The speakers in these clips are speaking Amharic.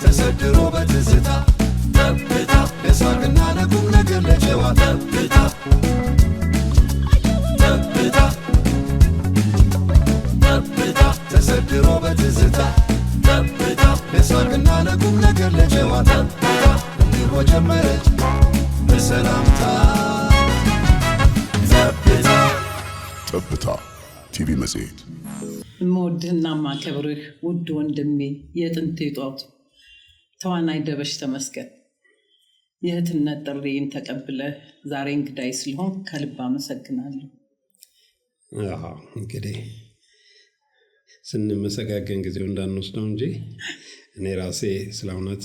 ተሰድሮ በትዝታ ጠብታ ለሳቅና ለቁም ነገር ለጨዋታ ጠብታ ተሰድሮ በትዝታ ጠብታ ለሳቅና ለቁም ነገር ለጨዋታ እንዲሁ ጀመረች በሰላምታ ጠብታ ቲቪ መጽሔት። እምወድህና ማከብርህ ውድ ወንድሜ የጥንት ጧቱ ተዋናይ ደበሽ ተመስገን፣ የእህትነት ጥሪን ተቀብለህ ዛሬ እንግዳይ ስለሆን ከልብ አመሰግናለሁ። እንግዲህ ስንመሰጋገን ጊዜው እንዳንወስደው እንጂ እኔ ራሴ ስለ እውነት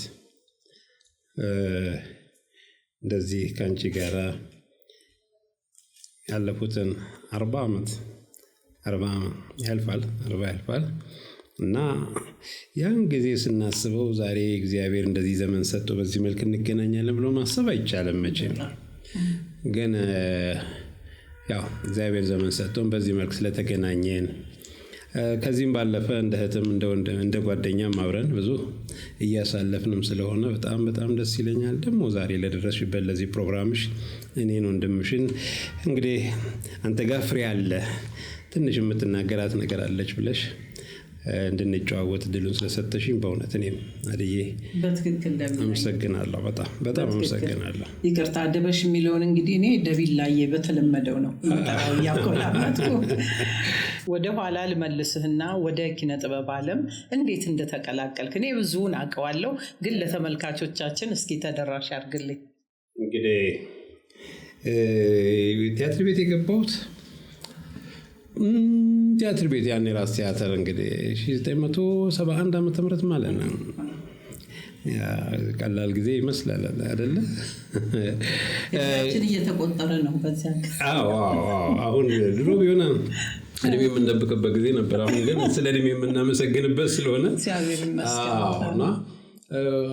እንደዚህ ከአንቺ ጋር ያለፉትን 40 ዓመት ያልፋል እና ያን ጊዜ ስናስበው ዛሬ እግዚአብሔር እንደዚህ ዘመን ሰጥቶ በዚህ መልክ እንገናኛለን ብሎ ማሰብ አይቻልም መቼም። ግን ያው እግዚአብሔር ዘመን ሰጥቶን በዚህ መልክ ስለተገናኘን ከዚህም ባለፈ እንደ እህትም እንደ ጓደኛም አብረን ብዙ እያሳለፍንም ስለሆነ በጣም ደስ ይለኛል። ደግሞ ዛሬ ለደረስሽበት ለዚህ ፕሮግራምሽ እኔን ወንድምሽን እንግዲህ አንተ ጋር ፍሬ አለ ትንሽ የምትናገራት ነገር አለች ብለሽ እንድንጨዋወት ድሉን ስለሰጠሽኝ በእውነት እኔም አድዬ በትክክል አመሰግናለሁ። በጣም አመሰግናለሁ። ይቅርታ ደበሽ የሚለውን እንግዲህ እኔ ደቢላዬ በተለመደው ነው መጣው ያቆላመጥኩ። ወደ ኋላ ልመልስህና ወደ ኪነ ጥበብ ዓለም እንዴት እንደተቀላቀልክ እኔ ብዙውን አውቀዋለሁ፣ ግን ለተመልካቾቻችን እስኪ ተደራሽ አድርግልኝ። እንግዲህ ቲያትር ቤት የገባሁት ቲያትር ቤት ያኔ ራስ ቲያትር እንግዲህ 1971 ዓመተ ምህረት ማለት ነው። ያ ቀላል ጊዜ ይመስላል አይደለ? እዚህ እየተቆጠረ ነው በዚያ። አሁን ድሮ ቢሆን እድሜ የምንጠብቅበት ጊዜ ነበር። አሁን ግን ስለ እድሜ የምናመሰግንበት ስለሆነ እግዚአብሔር ይመስገን።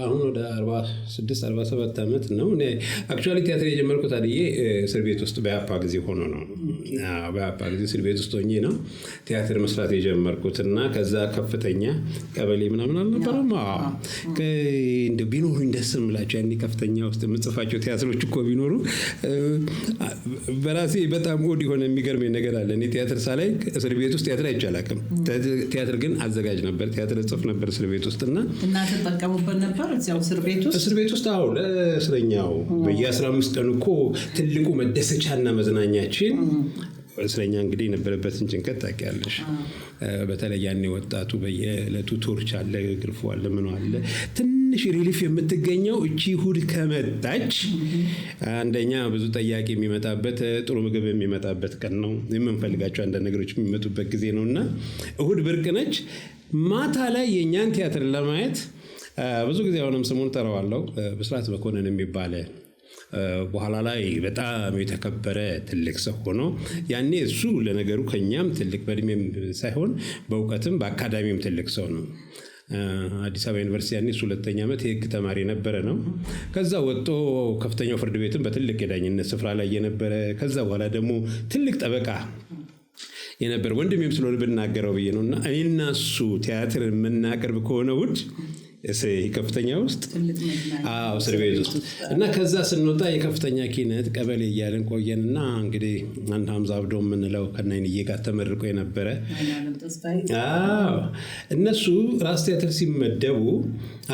አሁን ወደ 46-47 ዓመት ነው። እኔ አክቹዋሊ ቲያትር የጀመርኩት አድዬ እስር ቤት ውስጥ በያፓ ጊዜ ሆኖ ነው። በያፓ ጊዜ እስር ቤት ውስጥ ሆኜ ነው ቲያትር መስራት የጀመርኩትና ከዛ ከፍተኛ ቀበሌ ምናምን አልነበረም። እንደው ቢኖሩኝ ደስ የምላቸው ያኔ ከፍተኛ ውስጥ የምጽፋቸው ቲያትሮች እኮ ቢኖሩ በራሴ በጣም ኦድ የሆነ የሚገርመኝ ነገር አለ። እኔ ቲያትር ሳላይ እስር ቤት ውስጥ ቲያትር አይቻላቅም። ቲያትር ግን አዘጋጅ ነበር፣ ቲያትር ጽፍ ነበር እስር ቤት ውስጥና ተጠቀሙበት ነበር እዚያው እስር ቤት ውስጥ አዎ። ለእስረኛው በየ15 ቀኑ እኮ ትልቁ መደሰቻና መዝናኛችን እስረኛ እንግዲህ የነበረበትን ጭንቀት ታውቂያለሽ። በተለይ ያኔ ወጣቱ በየዕለቱ ቶርች አለ፣ ግርፎ አለ፣ ምን አለ። ትንሽ ሪሊፍ የምትገኘው እቺ እሑድ ከመጣች አንደኛ ብዙ ጠያቂ የሚመጣበት ጥሩ ምግብ የሚመጣበት ቀን ነው። የምንፈልጋቸው አንዳንድ ነገሮች የሚመጡበት ጊዜ ነውና እሑድ ብርቅ ነች። ማታ ላይ የኛን ቲያትር ለማየት ብዙ ጊዜ አሁንም ስሙን ጠራዋለሁ፣ ብስራት መኮንን የሚባል በኋላ ላይ በጣም የተከበረ ትልቅ ሰው ሆኖ ያኔ እሱ ለነገሩ ከኛም ትልቅ በእድሜም ሳይሆን በእውቀትም በአካዳሚም ትልቅ ሰው ነው። አዲስ አበባ ዩኒቨርሲቲ ያኔ 2ኛ ዓመት የህግ ተማሪ የነበረ ነው። ከዛ ወጥቶ ከፍተኛው ፍርድ ቤትም በትልቅ የዳኝነት ስፍራ ላይ የነበረ፣ ከዛ በኋላ ደግሞ ትልቅ ጠበቃ የነበረ ወንድሜም ስለሆነ ብናገረው ብዬ ነውና እኔና እሱ ቲያትር የምናቀርብ ከሆነ ውድ ከፍተኛ ውስጥ እስር ቤት ውስጥ እና ከዛ ስንወጣ የከፍተኛ ኪነት ቀበሌ እያልን ቆየንና እንግዲህ አንድ ሀምዛ አብዶ የምንለው ከናይንዬ ጋር ተመርቆ የነበረ እነሱ ራስ ቲያትር ሲመደቡ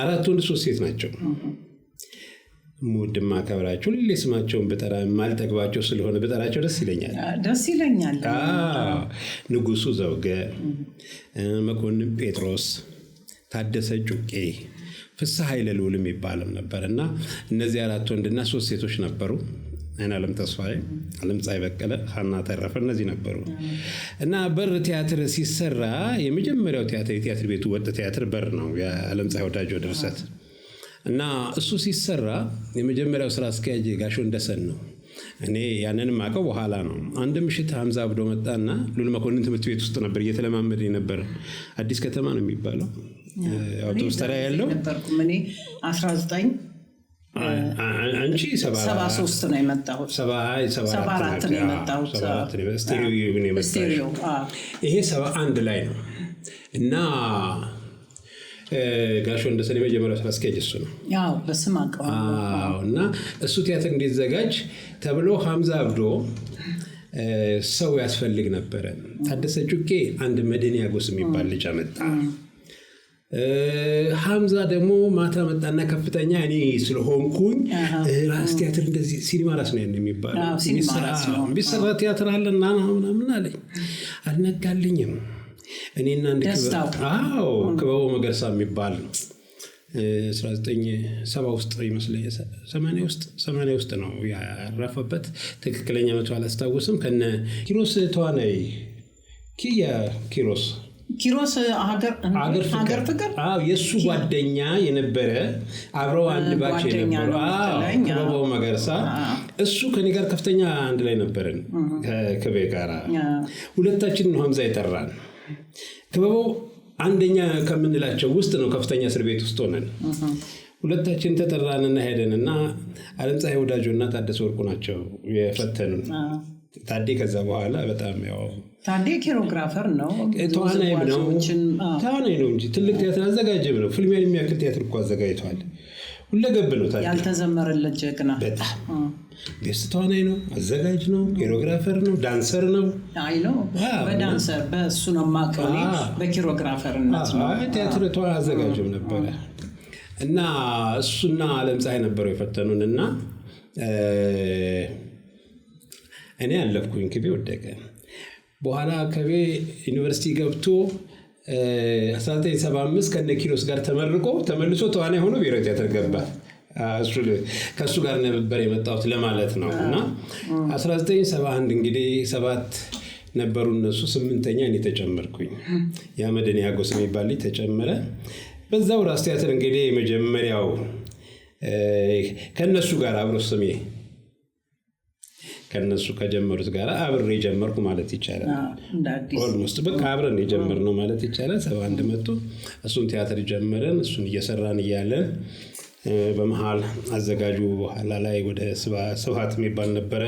4 ወንድ 3 ሴት ናቸው። ሙድማ ከብራቸው ሁሌ ስማቸውን በጠራ ማልጠግባቸው ስለሆነ በጠራቸው ደስ ይለኛል። ንጉሱ ዘውገ፣ መኮንን ጴጥሮስ፣ ታደሰ ጩቄ፣ ፍስሐ ኃይለልዑል የሚባልም ነበርና እነዚህ 4 ወንድና 3 ሴቶች ነበሩ። አይናለም ተስፋዬ፣ አለምፀሐይ በቀለ፣ ሀና ተረፈ እነዚህ ነበሩ። እና በር ቲያትር ሲሰራ የመጀመሪያው ቲያትር ቤቱ ወጥ ቲያትር በር ነው የአለምፀሐይ ወዳጆ ድርሰት። እና እሱ ሲሰራ የመጀመሪያው ስራ አስኪያጅ ጋሾ እንደሰን ነው። እኔ ያንንም አውቀው በኋላ ነው። አንድ ምሽት ሀምዛ አብዶ መጣና ሉል መኮንን ትምህርት ቤት ውስጥ ነበር እየተለማመደ ነበር። አዲስ ከተማ ነው የሚባለው አውቶቡስ ተራ ያለው ነበርኩ እኔ 19 አንቺ 73 ነው የመጣሁት 74 ነው የመጣሁት ስቴሪዮ ይሄ 71 ላይ ነው እና ጋሽ ወንደሰን የመጀመሪያው ስራ አስኪያጅ እሱ ነው ያው በስም አውቀዋለሁ እና እሱ ቲያትር እንዲዘጋጅ ተብሎ ሐምዛ አብዶ ሰው ያስፈልግ ነበር ታደሰ ጩቄ አንድ መድኃኒያጎስ የሚባል ልጅ አመጣ ሐምዛ ደግሞ ማታ መጣና ከፍተኛ እኔ ስለሆንኩኝ ራስ ቲያትር እንደዚህ ሲኒማ ራስ ነው የሚባለው ቢሰራ ቲያትር አለና ምናምን አለኝ አልነጋልኝም እኔና አንድ ክበቦ መገርሳ የሚባል 1970 ውስጥ ይመስለኝ 80 ውስጥ ነው ያረፈበት ትክክለኛ መቶ አላስታውስም ከነ ኪሮስ ተዋናይ ኪሮስ ሀገር ፍቅር የሱ ጓደኛ የነበረ አብረው አንድ ባች የነበረ ክበቦ መገርሳ እሱ ከኔ ጋር ከፍተኛ አንድ ላይ ነበርን ከክቤ ጋር ሁለታችን ነው ሐምዛ ይጠራን ክበቦ አንደኛ ከምንላቸው ውስጥ ነው ከፍተኛ እስር ቤት ውስጥ ሆነን ሁለታችን ተጠራንና ሄደንና አለምፀሐይ ወዳጆና ታደሰ ወርቁ ናቸው የፈተኑን ታዴ ከዛ በኋላ በጣም ያው ታዴ ኪሮግራፈር ነው ተዋናይ ነው እንጂ ትልቅ ቲያትር አዘጋጅም ነው ፊልም የሚያክል ቲያትር እኮ አዘጋጅቷል ሁለገብ ነው ታዴ ያልተዘመረለት ጀግና በጣም ቤስት ተዋናይ ነው አዘጋጅ ነው ኪሮግራፈር ነው ዳንሰር ነው አይ ነው በዳንሰር በሱ ነው ማቀኔ በኪሮግራፈርነት ነው ቲያትር ተዋናይ አዘጋጅም ነበር እና እሱና አለምፀሐይ ነበረው የፈተኑንና እኔ አለፍኩኝ ክቤ ወደቀ በኋላ ከቤ ዩኒቨርሲቲ ገብቶ 1975 ከነ ኪሮስ ጋር ተመልሶ ተዋናይ ሆኖ ብሔራዊ ቲያትር ገባ ከሱ ጋር ነበር የመጣሁት ለማለት ነው እና 1971 እንግዲህ 7 ነበሩ እነሱ 8ኛ እኔ ተጨመርኩኝ ያ መድኃኒያጎስ የሚባል ልጅ ተጨመረ በዛው ራስ ቲያትር እንግዲህ የመጀመሪያው ከነሱ ጋር አብሮ ስሜ ከነሱ ከጀመሩት ጋር አብሬ ጀመርኩ ማለት ይቻላል ኦልሞስት በቃ አብረን የጀመርነው ማለት ይቻላል 71 መጡ እሱን ቲያትር ጀመረን እሱን እየሰራን እያለን በመሃል አዘጋጁ በኋላ ላይ ወደ ስብሃት የሚባል ነበረ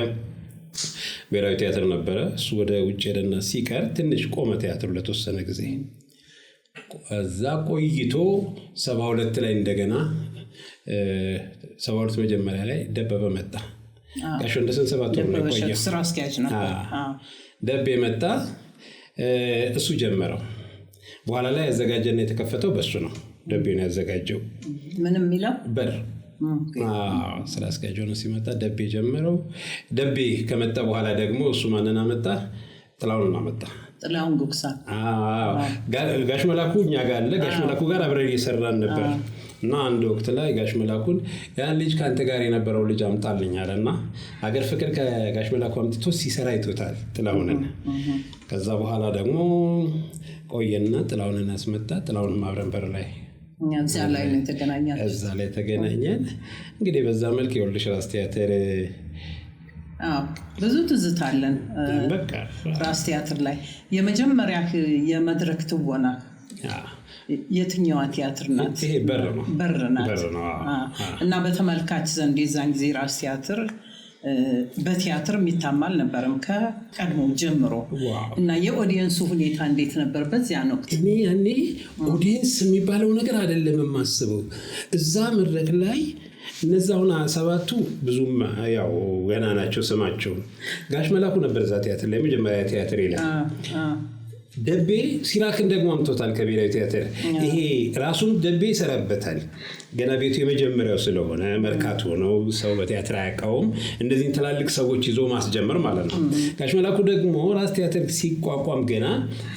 ብሔራዊ ቲያትር ነበረ እሱ ወደ ውጭ ሄደና ሲቀር ትንሽ ቆመ ቲያትር ለተወሰነ ጊዜ እዛ ቆይቶ 72 ላይ እንደገና 72 መጀመሪያ ላይ ደበበ መጣ ጋሽ ወንደሰን 7 ወር ነው ቆየ ስራ አስኪያጅ ነበር ደቤ መጣ እሱ ጀመረው በኋላ ላይ ያዘጋጀና የተከፈተው በሱ ነው ደቤ ነው ያዘጋጀው ምንም ይላል በር ስራ አስኪያጅ ሆኖ ሲመጣ ደቤ ጀመረው ደቤ ከመጣ በኋላ ደግሞ እሱ ማንና መጣ ጥላውን አመጣ ጥላውን ጉክሳ ጋሽ መላኩ እኛ ጋር አለ ጋሽ መላኩ ጋር አብረን እየሰራን ነበር እና አንድ ወቅት ላይ ጋሽ መላኩን ያን ልጅ ካንተ ጋር የነበረው ልጅ አምጣልኝ አለና ሀገር ፍቅር ከጋሽ መላኩ አምጥቶ ሲሰራ ይቶታል ጥላውንን ከዛ በኋላ ደግሞ ቆየና ጥላውንን አስመጣ ጥላውን ማብረን በር ላይ እዛ ላይ ተገናኘን እንግዲህ በዛ መልክ የወልሽ ራስ ቲያትር ብዙ ትዝታለን በቃ ራስ ቲያትር ላይ የመጀመሪያ የመድረክ ትወና የትኛዋ ቲያትር ናት ይሄ በር ናት እና በተመልካች ዘንድ የዛን ጊዜ ራስ ቲያትር በቲያትር የሚታማል ነበርም ከቀድሞ ጀምሮ እና የኦዲየንሱ ሁኔታ እንዴት ነበር በዚያ ነው እኔ ያኔ ኦዲየንስ የሚባለው ነገር አይደለም የማስበው እዛ መድረክ ላይ እነዛውና 7ቱ ብዙም ያው ገና ናቸው ስማቸው ጋሽ መላኩ ነበር እዛ ቲያትር ላይ መጀመሪያ ቲያትር ይላል ደቤ ሲራክን ደግሞ አምጥቶታል ከብሔራዊ ቲያትር ይሄ ራሱን ደቤ ይሰራበታል ገና ቤቱ የመጀመሪያው ስለሆነ መርካቶ ነው ሰው በቲያትር አያውቀውም እንደዚህ ትላልቅ ሰዎች ይዞ ማስጀመር ማለት ነው ጋሽ መላኩ ደግሞ ራስ ቲያትር ሲቋቋም ገና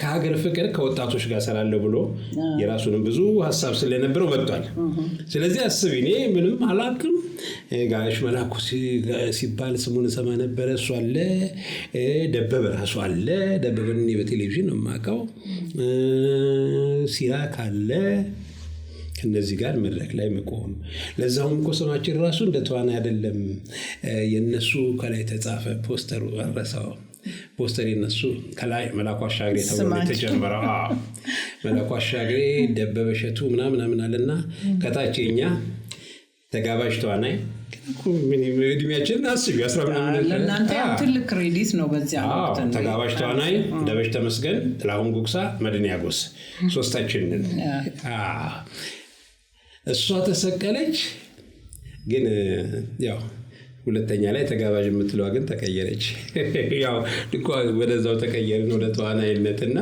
ከሀገር ፍቅር ከወጣቶች ጋር ሰራለው ብሎ የራሱንም ብዙ ሐሳብ ስለነበረው መጥቷል ስለዚህ አስቢ እኔ ምንም አላውቅም ጋሽ መላኩ ሲባል ስሙን ሰማ ነበር እሱ አለ ደበበ ራሱ አለ ደበበን በቴሌቪዥን ነው ማቀው ሲራክ አለ ከነዚህ ጋር መድረክ ላይ መቆም ለዛውም እኮ ስማችን ራሱ እንደ ተዋና አይደለም የነሱ ከላይ ተጻፈ ፖስተሩ አረሳው ፖስተር የነሱ ከላይ መላኩ አሻግሬ ተብሎ ተጀመረው መላኩ አሻግሬ ደበበ ሸቱ ምናምን አለና ከታችኛ ተጋባዥ ተዋናይ እድሜያችንን አስቢ 10 ለእናንተ ትልቅ ክሬዲት ነው በዚያ ወቅት። ተጋባዥ ተዋናይ ደበሽ ተመስገን፣ ጥላሁን ጉግሳ፣ መድን ያጎስ ሶስታችንን እሷ ተሰቀለች። ግን ያው ሁለተኛ ላይ ተጋባዥ የምትለዋ ግን ተቀየረች። ያው ልኳ ወደዛው ተቀየርን ወደ ተዋናይነትና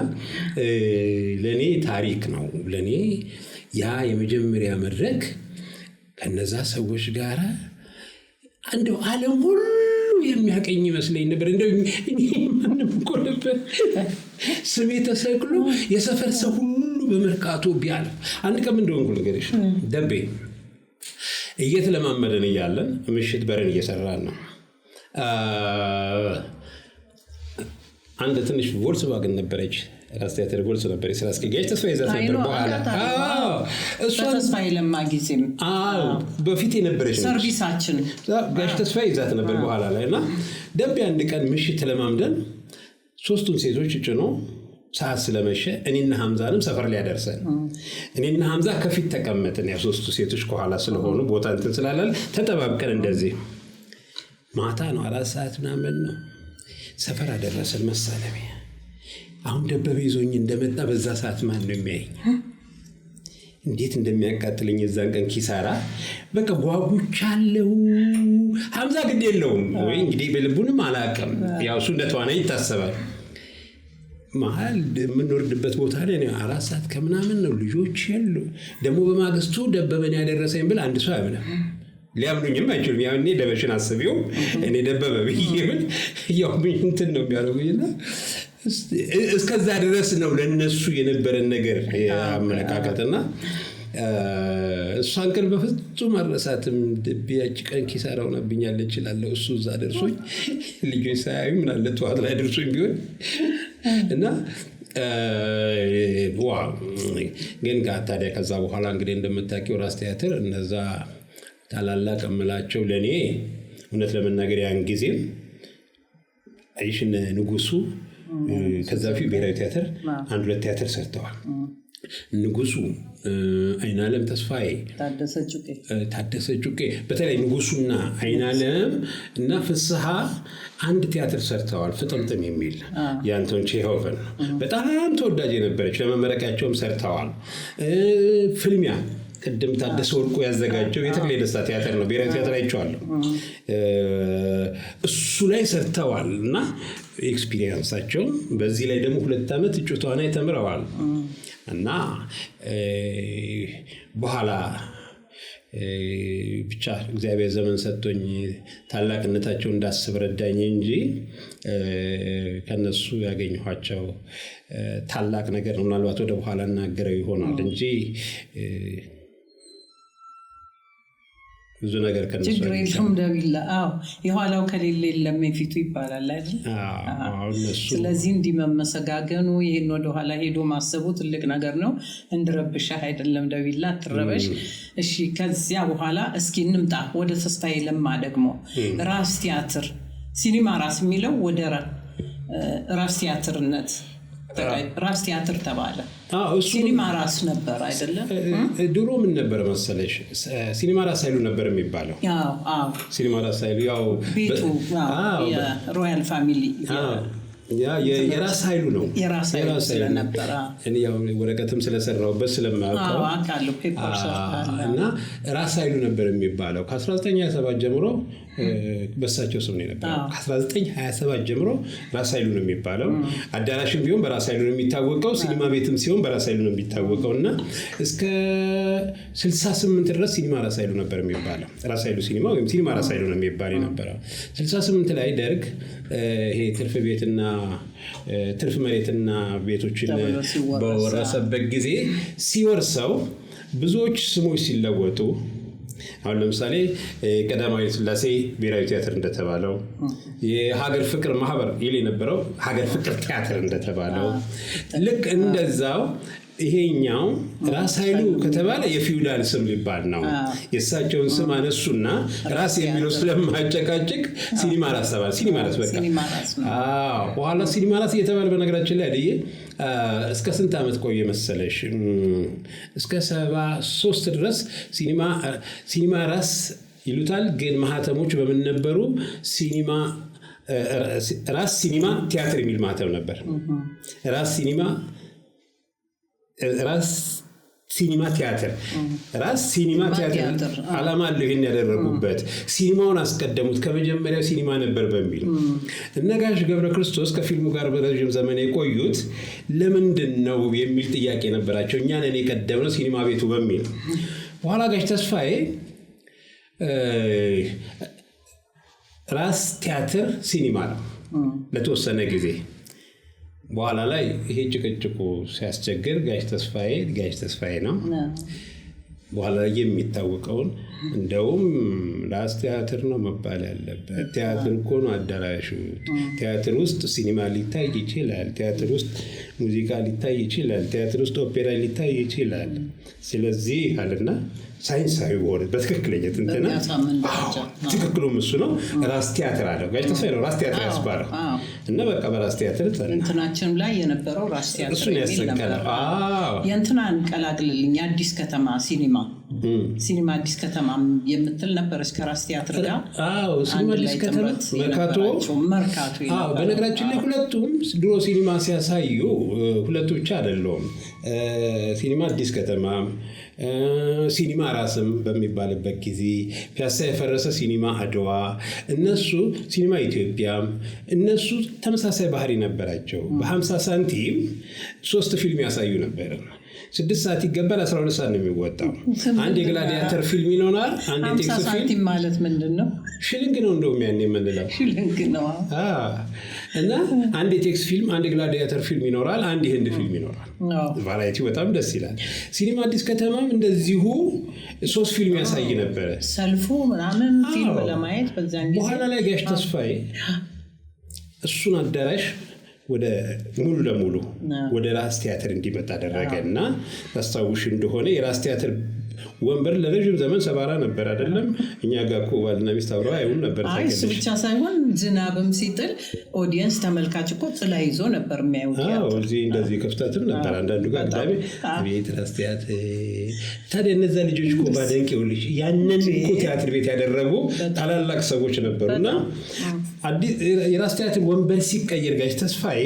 ለኔ ታሪክ ነው። ለኔ ያ የመጀመሪያ መድረክ ከነዛ ሰዎች ጋር እንደው ዓለም ሁሉ የሚያቀኝ ይመስለኝ ነበር። እንደው ማንም እኮ ነበር ስሜ ተሰቅሎ የሰፈር ሰው ሁሉ በመርካቶ ቢያልፍ አንድ ቀን እንደሆንኩ ነገርሽ ደቤ እየተለማመደን እያለን ምሽት በረን እየሰራን ነው። አንድ ትንሽ ቮልክስዋገን ነበረች፣ ራስ ቲያትር ቮልስ ነበር የስራ አስኪያጅ ተስፋዬ ይዛት ነበር። በኋላ እሷ ተስፋዬ ለማ ጊዜም በፊት የነበረች ሰርቪሳችን ጋሽ ተስፋዬ ይዛት ነበር በኋላ ላይ እና ደቤ አንድ ቀን ምሽት ተለማምደን ሶስቱን ሴቶች ጭኖ ሰዓት ስለመሸ እኔና ሐምዛንም ሰፈር ሊያደርሰን እኔና ሐምዛ ከፊት ተቀመጥን። ያ ሶስቱ ሴቶች ከኋላ ስለሆኑ ቦታ እንትን ስላላል ተጠባብቀን እንደዚህ ማታ ነው 4 ሰዓት ምናምን ነው ሰፈር አደረሰን መሰለኝ። አሁን ደበበ ይዞኝ እንደመጣ በዛ ሰዓት ማን ነው የሚያየኝ? እንዴት እንደሚያቃጥለኝ የዛን ቀን ኪሳራ በቃ ጓጉቻለሁ። ሐምዛ ግድ የለውም ወይ እንግዲህ በልቡንም አላውቅም። ያው እሱ እንደተዋናይ ይታሰባል። መሀል የምንወርድበት ቦታ ላይ 4 ሰዓት ከምናምን ነው። ልጆች የሉ ደግሞ በማግስቱ ደበበን ያደረሰኝ ብል አንድ ሰው አይብለም። ሊያምኑኝም አይችሉም። ያው እኔ ደበሽን አስቢው እኔ ደበበ ብዬ ብል ያው እንትን ነው የሚያደርጉኝና እስከዛ ድረስ ነው ለነሱ የነበረን ነገር አመለካከትና እሷን ቀን በፍጹም አልረሳትም። ደቢያች ቀን ኪሳራ ሆናብኛለች እላለሁ። እሱ እዛ ደርሶኝ ልጆች ሳያዩ ምን አለ ጠዋት ላይ ደርሶኝ ቢሆን እና ግን ታዲያ ከዛ በኋላ እንግዲህ እንደምታውቂው ራስ ቲያትር እነዛ ታላላቅ እምላቸው ለኔ እውነት ለመናገር ያን ጊዜም አይሽን ንጉሱ ከዛ ፊት ብሔራዊ ቲያትር 1-2 ቲያትር ሰርተዋል። ንጉሱ፣ አይናለም ተስፋዬ፣ ታደሰ ጩቄ በተለይ ንጉሱና አይናለም እና ፍስሐ አንድ ቲያትር ሰርተዋል። ፍጥምጥም የሚል የአንቶን ቼሆቭን በጣም ተወዳጅ የነበረች ለመመረቂያቸውም ሰርተዋል። ፍልሚያ ቅድም ታደሰ ወርቁ ያዘጋጀው የተክሌ ደስታ ቲያትር ነው። ብሔራዊ ቲያትር አይቼዋለሁ። እሱ ላይ ሰርተዋል እና ኤክስፒሪየንሳቸው በዚህ ላይ ደግሞ 2 ዓመት እጩ ተዋናይ ተምረዋል እና በኋላ ብቻ እግዚአብሔር ዘመን ሰጥቶኝ ታላቅነታቸው እንዳስብ ረዳኝ እንጂ ከነሱ ያገኘኋቸው ታላቅ ነገር ነው። ምናልባት ወደ በኋላ እናገረው ይሆናል እንጂ ብዙ ነገር ከነሱ ችግሬም ደቢላ የኋላው ከሌለ የለም የፊቱ ይባላል አይደል? ስለዚህ እንዲመመሰጋገኑ ይሄን ወደ ኋላ ሄዶ ማሰቡ ትልቅ ነገር ነው። እንድረብሻ አይደለም ደቢላ አትረበሽ። እሺ ከዚያ በኋላ እስኪ እንምጣ ወደ ተስፋዬ ለማ ደግሞ ራስ ቲያትር ሲኒማ ራስ የሚለው ወደ ራስ ቲያትርነት ራስ ቲያትር ተባለ። ሲኒማ ራስ ነበር አይደለም? ድሮ ምን ነበር መሰለሽ ሲኒማ ራስ ኃይሉ ነበር የሚባለው። ሲኒማ ራስ ኃይሉ ያው ቤቱ የሮያል ፋሚሊ የራስ ኃይሉ ነው። የራስ ኃይሉ ስለነበረ እኔ ያው ወረቀትም ስለሰራሁበት ስለማውቀው አውቃለሁ። ፔፐር እና ራስ ኃይሉ ነበር የሚባለው ከ1927 ጀምሮ በሳቸው ስም ነው የነበረው። ከ1927 ጀምሮ ራስ ኃይሉ ነው የሚባለው። አዳራሽም ቢሆን በራስ ኃይሉ ነው የሚታወቀው። ሲኒማ ቤትም ሲሆን በራስ ኃይሉ ነው የሚታወቀው እና እስከ 68 ድረስ ሲኒማ ራስ ኃይሉ ነበር የሚባለው። ራስ ኃይሉ ሲኒማ ወይም ሲኒማ ራስ ኃይሉ ነው የሚባል የነበረው። 68 ላይ ደርግ ይሄ ትርፍ ቤትና ትርፍ መሬትና ቤቶችን በወረሰበት ጊዜ ሲወርሰው ብዙዎች ስሞች ሲለወጡ አሁን ለምሳሌ ቀዳማዊ ሥላሴ ብሔራዊ ቲያትር እንደተባለው የሀገር ፍቅር ማህበር ይል የነበረው ሀገር ፍቅር ቲያትር እንደተባለው ልክ እንደዛው ይሄኛው ራስ ኃይሉ ከተባለ የፊውዳል ስም ሊባል ነው። የእሳቸውን ስም አነሱና ራስ የሚለው ስለማጨቃጭቅ ሲኒማ ራስ ተባለ። ሲኒማ ራስ በቃ በኋላ ሲኒማ ራስ እየተባለ በነገራችን ላይ አይደል እስከ ስንት ዓመት ቆየ መሰለሽ? እስከ 73 ድረስ ሲኒማ ራስ ይሉታል። ግን ማህተሞች በምን ነበሩ? ራስ ሲኒማ ቲያትር የሚል ማህተም ነበር። ራስ ሲኒማ ቲያትር ራስ ሲኒማ ቲያትር ዓላማ አለው። ይሄን ያደረጉበት ሲኒማውን አስቀደሙት። ከመጀመሪያው ሲኒማ ነበር በሚል እነ ጋሽ ገብረ ክርስቶስ ከፊልሙ ጋር በረጅም ዘመን የቆዩት ለምንድን ነው የሚል ጥያቄ ነበራቸው። እኛ ነን የቀደምነው ሲኒማ ቤቱ በሚል በኋላ ጋሽ ተስፋዬ ራስ ቲያትር ሲኒማ ነው ለተወሰነ ጊዜ። በኋላ ላይ ይሄ ጭቅጭቁ ሲያስቸግር ጋሽ ተስፋዬ ነው በኋላ ላይ የሚታወቀውን እንደውም ራስ ቲያትር ነው መባል ያለበት። ቲያትር እኮ ነው አዳራሹ። ቲያትር ውስጥ ሲኒማ ሊታይ ይችላል። ቲያትር ውስጥ ሙዚቃ ሊታይ ይችላል። ቲያትር ውስጥ ኦፔራ ሊታይ ይችላል። ስለዚህ አለና ሳይንሳዊ በሆነ በትክክለኛ እንትና ትክክሉም እሱ ነው። ራስ ቲያትር አለው ጋሽ ተስፋዬ ነው ራስ ቲያትር ያስባለው እና በቃ በራስ ቲያትር እንትናችን ላይ የነበረው ራስ ቲያትር ነበር። የእንትናን ቀላቅልልኝ አዲስ ከተማ ሲኒማ አዲስ ከተማ የምትል ነበር እስከ ራስ ቲያትር ጋር። ሲኒማ አዲስ ከተማ መርካቶ። በነገራችን ላይ ሁለቱም ድሮ ሲኒማ ሲያሳዩ ሁለቱ ብቻ አይደለም። ሲኒማ አዲስ ከተማ ሲኒማ ራስም በሚባልበት ጊዜ ፒያሳ የፈረሰ ሲኒማ አድዋ፣ እነሱ ሲኒማ ኢትዮጵያ፣ እነሱ ተመሳሳይ ባህሪ ነበራቸው። በ50 ሳንቲም 3 ፊልም ያሳዩ ነበር። 6 ሰዓት ይገባል፣ 12 ሰዓት ነው የሚወጣው። አንድ የግላዲያተር ፊልም ይኖራል። አንድ የቴክስ ፊልም ማለት ምንድነው? ሽልንግ ነው እንደውም ያኔ የምንለው ሽልንግ ነው። እና አንድ የቴክስ ፊልም፣ አንድ የግላዲያተር ፊልም ይኖራል፣ አንድ የህንድ ፊልም ይኖራል። ቫራይቲ በጣም ደስ ይላል። ሲኒማ አዲስ ከተማም እንደዚሁ 3 ፊልም ያሳይ ነበረ። ሰልፉ ምናምን ፊልም ለማየት በዛን ጊዜ በኋላ ላይ ጋሽ ተስፋዬ እሱን አዳራሽ ወደ ሙሉ ለሙሉ ወደ ራስ ቲያትር እንዲመጣ አደረገና ታስታውሽ እንደሆነ የራስ ቲያትር ወንበር ለረጅም ዘመን ሰባራ ነበር አይደለም? እኛ ጋር እኮ ባልና ሚስት አብረው አይሁን ነበር። እሱ ብቻ ሳይሆን ዝናብም ሲጥል ኦዲየንስ ተመልካች እኮ ጥላ ይዞ ነበር የሚያዩት። እዚህ እንደዚህ ክፍተትም ነበር አንዳንዱ ጋር ቅዳሜ ቤት ራስ ቲያትር። ታዲያ እነዛ ልጆች እኮ ባደንቅ ይኸውልሽ ያንን እኮ ቲያትር ቤት ያደረጉ ታላላቅ ሰዎች ነበሩና የራስ ቲያትር ወንበር ሲቀየር ጋሽ ተስፋዬ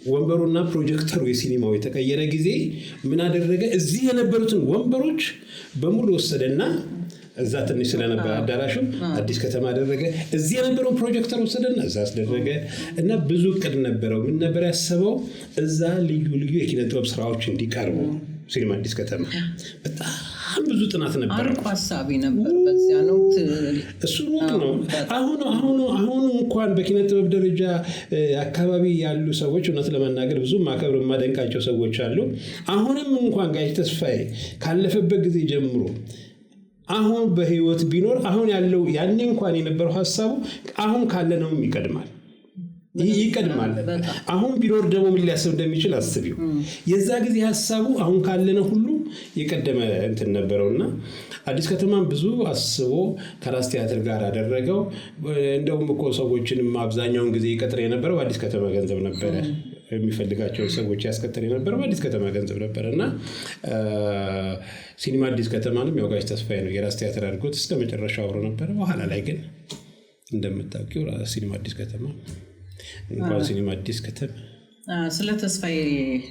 ወንበሩና ፕሮጀክተሩ የሲኒማው የተቀየረ ጊዜ ምን አደረገ? እዚህ የነበሩትን ወንበሮች በሙሉ ወሰደና እዛ ትንሽ ስለነበረ አዳራሹ አዲስ ከተማ አደረገ። እዚህ የነበረውን ፕሮጀክተር ወሰደና እዛ አስደረገ እና ብዙ እቅድ ነበረው። ምን ነበር ያሰበው? እዛ ልዩ ልዩ የኪነ ጥበብ ስራዎች እንዲቀርቡ ሲኒማ አዲስ ከተማ በጣም ብዙ ጥናት ነበር። አርቆ ሐሳቢ ነበር በዚያ ነው እሱ ነው። አሁን እንኳን በኪነ ጥበብ ደረጃ አካባቢ ያሉ ሰዎች እውነት ለመናገር ብዙ ማከብር ማደንቃቸው ሰዎች አሉ። አሁንም እንኳን ጋሽ ተስፋዬ ካለፈበት ጊዜ ጀምሮ አሁን በህይወት ቢኖር አሁን ያለው ያኔ እንኳን የነበረው ሐሳቡ አሁን ካለነው ይቀድማል። አሁን ቢኖር ደግሞ ምን ሊያስብ እንደሚችል አስቢው። የዛ ጊዜ ሐሳቡ አሁን ካለነው ሁሉ የቀደመ እንትን ነበረውና አዲስ ከተማን ብዙ አስቦ ከራስ ቲያትር ጋር አደረገው። እንደውም እኮ ሰዎችንም አብዛኛውን ጊዜ ይቀጥር የነበረው አዲስ ከተማ ገንዘብ ነበረ። የሚፈልጋቸው ሰዎች ያስከተል የነበረው አዲስ ከተማ ገንዘብ ነበርና ሲኒማ አዲስ ከተማንም ያው ጋሽ ተስፋዬ ነው የራስ ቲያትር አድርጎት እስከ መጨረሻው አብሮ ነበር። በኋላ ላይ ግን እንደምታውቂው ሲኒማ አዲስ ከተማ እንኳን ሲኒማ አዲስ ከተማ ስለ ተስፋዬ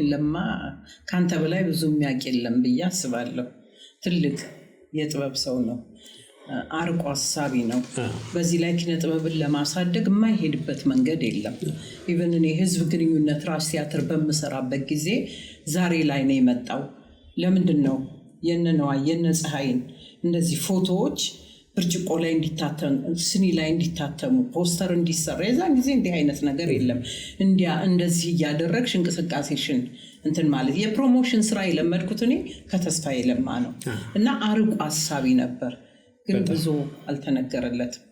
ለማ ካንተ በላይ ብዙ የሚያውቅ የለም ብዬ አስባለሁ። ትልቅ የጥበብ ሰው ነው። አርቆ ሐሳቢ ነው። በዚህ ላይ ኪነ ጥበብን ለማሳደግ የማይሄድበት መንገድ የለም። ኢቨን እኔ ህዝብ ግንኙነት ራስ ቲያትር በምሰራበት ጊዜ ዛሬ ላይ ነው የመጣው። ለምንድን ነው የነነዋ የነፀሐይን እንደዚህ ፎቶዎች ብርጭቆ ላይ እንዲታተሙ፣ ስኒ ላይ እንዲታተሙ፣ ፖስተር እንዲሰራ የዛን ጊዜ እንዲህ አይነት ነገር የለም። እንደዚህ እያደረግሽ እንቅስቃሴሽን እንትን ማለት የፕሮሞሽን ስራ የለመድኩት እኔ ከተስፋዬ ለማ ነው እና አርቆ ሐሳቢ ነበር። ግን ብዙ አልተነገረለትም።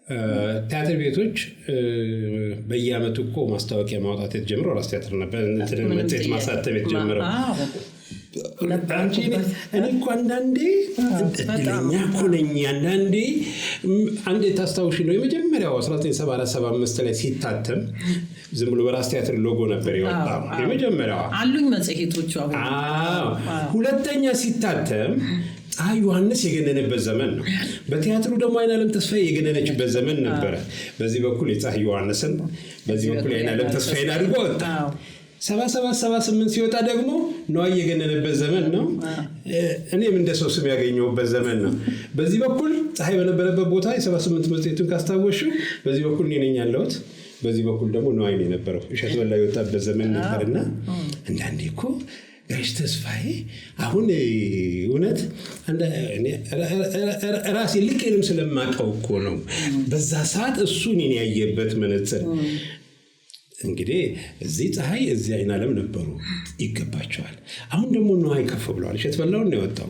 ቲያትር ቤቶች በየአመቱ እኮ ማስታወቂያ ማውጣት የተጀመረው ራስ ቲያትር ነበር። እንትን ማሳተም የተጀመረው እኔ እኮ አንዳንዴ እድለኛ እኮ ነኝ። አንዴ ታስታውሽ ነው የመጀመሪያው 1974-75 ላይ ሲታተም ዝም ብሎ በራስ ቲያትር ሎጎ ነበር የወጣው። የመጀመሪያው አሉኝ መጽሔቶቹ። ሁለተኛ ሲታተም ፀሐይ ዮሐንስ የገነነበት ዘመን ነው። በቲያትሩ ደግሞ አይናለም ተስፋዬ የገነነችበት ዘመን ነበረ። በዚህ በኩል የፀሐይ ዮሐንስን፣ በዚህ በኩል አይናለም ተስፋዬን አድርጎ ወጣ። 77-78 ሲወጣ ደግሞ ነዋይ የገነነበት ዘመን ነው። እኔም እንደ ሰው ስም ያገኘሁበት ዘመን ነው። በዚህ በኩል ፀሐይ በነበረበት ቦታ የ78 መጽሔቱን ካስታወሽው በዚህ በኩል እኔ ነኝ ያለሁት፣ በዚህ በኩል ደግሞ ነዋይ ነው የነበረው። እሸት በላ የወጣበት ዘመን ነበርና አንዳንዴ እኮ ጋሽ ተስፋዬ አሁን እውነት ራሴ ልኬንም ስለማውቀው እኮ ነው በዛ ሰዓት እሱ እኔን ያየበት መነጽር። እንግዲህ እዚህ ፀሐይ እዚህ አይናለም ነበሩ፣ ይገባቸዋል። አሁን ደግሞ ነዋይ ከፍ ብለዋል። እሸት በላው ነው የወጣው።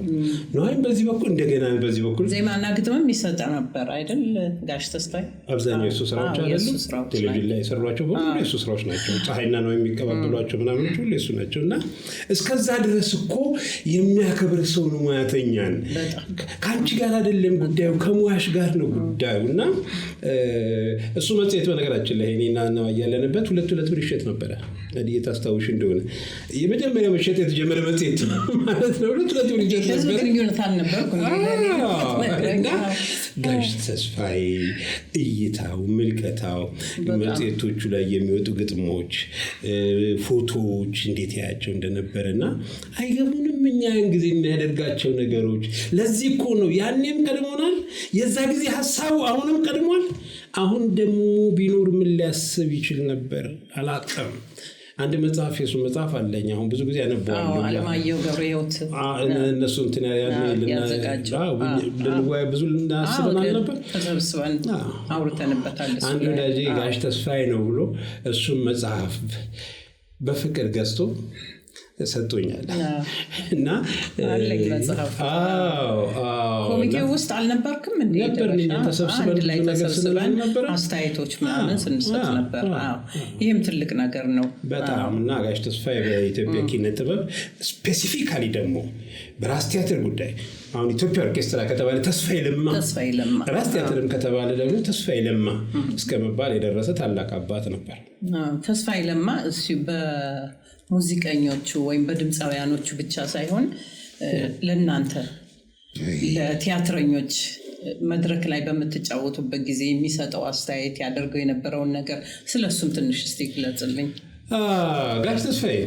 ነዋይም በዚህ በኩል እንደገና በዚህ በኩል ዜማና ግጥምም ይሰጥ ነበር አይደል ጋሽ ተስፋዬ? አብዛኛው የሱ ስራዎች አይደሉ ቴሌቪዥን ላይ የሰሯቸው በሙሉ የሱ ስራዎች ናቸው። ፀሐይና ነው የሚቀባበሏቸው ምናምኖች ሁሉ የሱ ናቸው። እና እስከዛ ድረስ እኮ የሚያከብር ሰው ነው ሙያተኛን። ከአንቺ ጋር አይደለም ጉዳዩ ከሙያሽ ጋር ነው ጉዳዩ። እና እሱ መጽሔት በነገራችን ላይ እኔና ነዋይ ያለንበት ሁለት ብር ይሸጥ ነበረ። ታስታውሽ እንደሆነ የመጀመሪያ መሸጥ የተጀመረ መጽሔት ማለት ነው። ሁለት ብር ይሸጥ ነበር። ጋሽ ተስፋዬ እይታው፣ ምልከታው፣ መጽሔቶቹ ላይ የሚወጡ ግጥሞች፣ ፎቶዎች እንዴት ያያቸው እንደነበረና አይገቡንም እኛ ያን ጊዜ የሚያደርጋቸው ነገሮች። ለዚህ እኮ ነው ያኔም ቀድሞናል። የዛ ጊዜ ሀሳቡ አሁንም ቀድሟል። አሁን ደግሞ ቢኖር ምን ሊያስብ ይችል ነበር አላውቅም። አንድ መጽሐፍ የሱ መጽሐፍ አለኝ። አሁን ብዙ ጊዜ አነበዋለሁ። አለማየሁ ገብረሕይወት እነሱ እንትን ልንወያይ ብዙ ልናስበን አልነበር። ተሰብስበን አውርተንበታል። አንድ ወዳጄ ጋሽ ተስፋዬ ነው ብሎ እሱም መጽሐፍ በፍቅር ገዝቶ ሰጥቶኛል። እና አለኝ መጽሐፍ። ኮሚቴው ውስጥ አልነበርክም እንዴ? ነበር። ተሰብስበን አስተያየቶች ምናምን ስንሰጥ ነበር። ይህም ትልቅ ነገር ነው በጣም። እና ጋሽ ተስፋዬ በኢትዮጵያ ኪነ ጥበብ ስፔሲፊካሊ ደግሞ በራስ ቲያትር ጉዳይ አሁን ኢትዮጵያ ኦርኬስትራ ከተባለ ተስፋዬ ለማ፣ ራስ ቲያትርም ከተባለ ደግሞ ተስፋዬ ለማ እስከ መባል የደረሰ ታላቅ አባት ነበር። ተስፋዬ ለማ እሱ በሙዚቀኞቹ ወይም በድምፃውያኖቹ ብቻ ሳይሆን ለእናንተ ለቲያትረኞች መድረክ ላይ በምትጫወቱበት ጊዜ የሚሰጠው አስተያየት ያደርገው የነበረውን ነገር ስለሱም ትንሽ እስቲ ግለጽልኝ። ጋሽ ተስፋዬ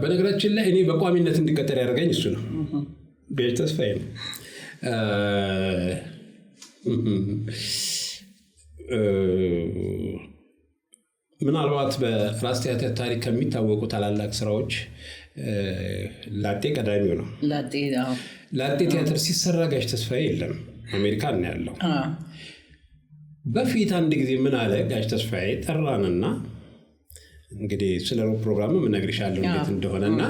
በነገራችን ላይ እኔ በቋሚነት እንድቀጠር ያደርገኝ እሱ ነው። ጋሽ ተስፋዬ ነው። ምናልባት በራስ ቲያትር ታሪክ ከሚታወቁ ታላላቅ ስራዎች ላጤ ቀዳሚው ነው። ላጤ ቲያትር ሲሰራ ጋሽ ተስፋዬ የለም፣ አሜሪካን ነው ያለው። በፊት አንድ ጊዜ ምን አለ ጋሽ ተስፋዬ ጠራንና እንግዲህ ስለ ፕሮግራሙ እነግርሻለሁ እንዴት እንደሆነና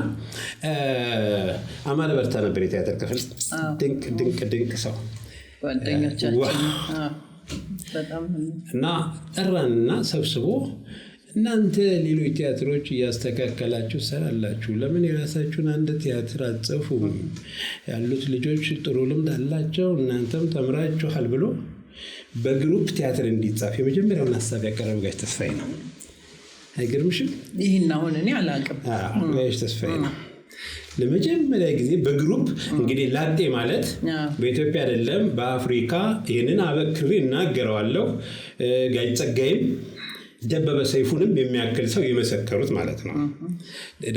አማረ በርታ ነበር የቲያትር ክፍል። ድንቅ ሰው ጓደኞቻችን በጣም እና ጠራንና ሰብስቦ እናንተ ሌሎች ቲያትሮች እያስተካከላችሁ ሰራላችሁ፣ ለምን የራሳችሁን አንድ ቲያትር አትጽፉም? ያሉት ልጆች ጥሩ ልምድ አላቸው፣ እናንተም ተምራችኋል ብሎ በግሩፕ ቲያትር እንዲጻፍ የመጀመሪያውን ሀሳብ ያቀረበው ጋሽ ተስፋዬ ነው። አይገርምሽም? ይህን አሁን እኔ አላውቅም። ጋሽ ተስፋዬ ነው ለመጀመሪያ ጊዜ በግሩፕ እንግዲህ ላጤ ማለት በኢትዮጵያ አይደለም በአፍሪካ ይህንን አበክሬ እናገረዋለሁ። ጋሽ ጸጋይም ደበበ ሰይፉንም የሚያክል ሰው የመሰከሩት ማለት ነው።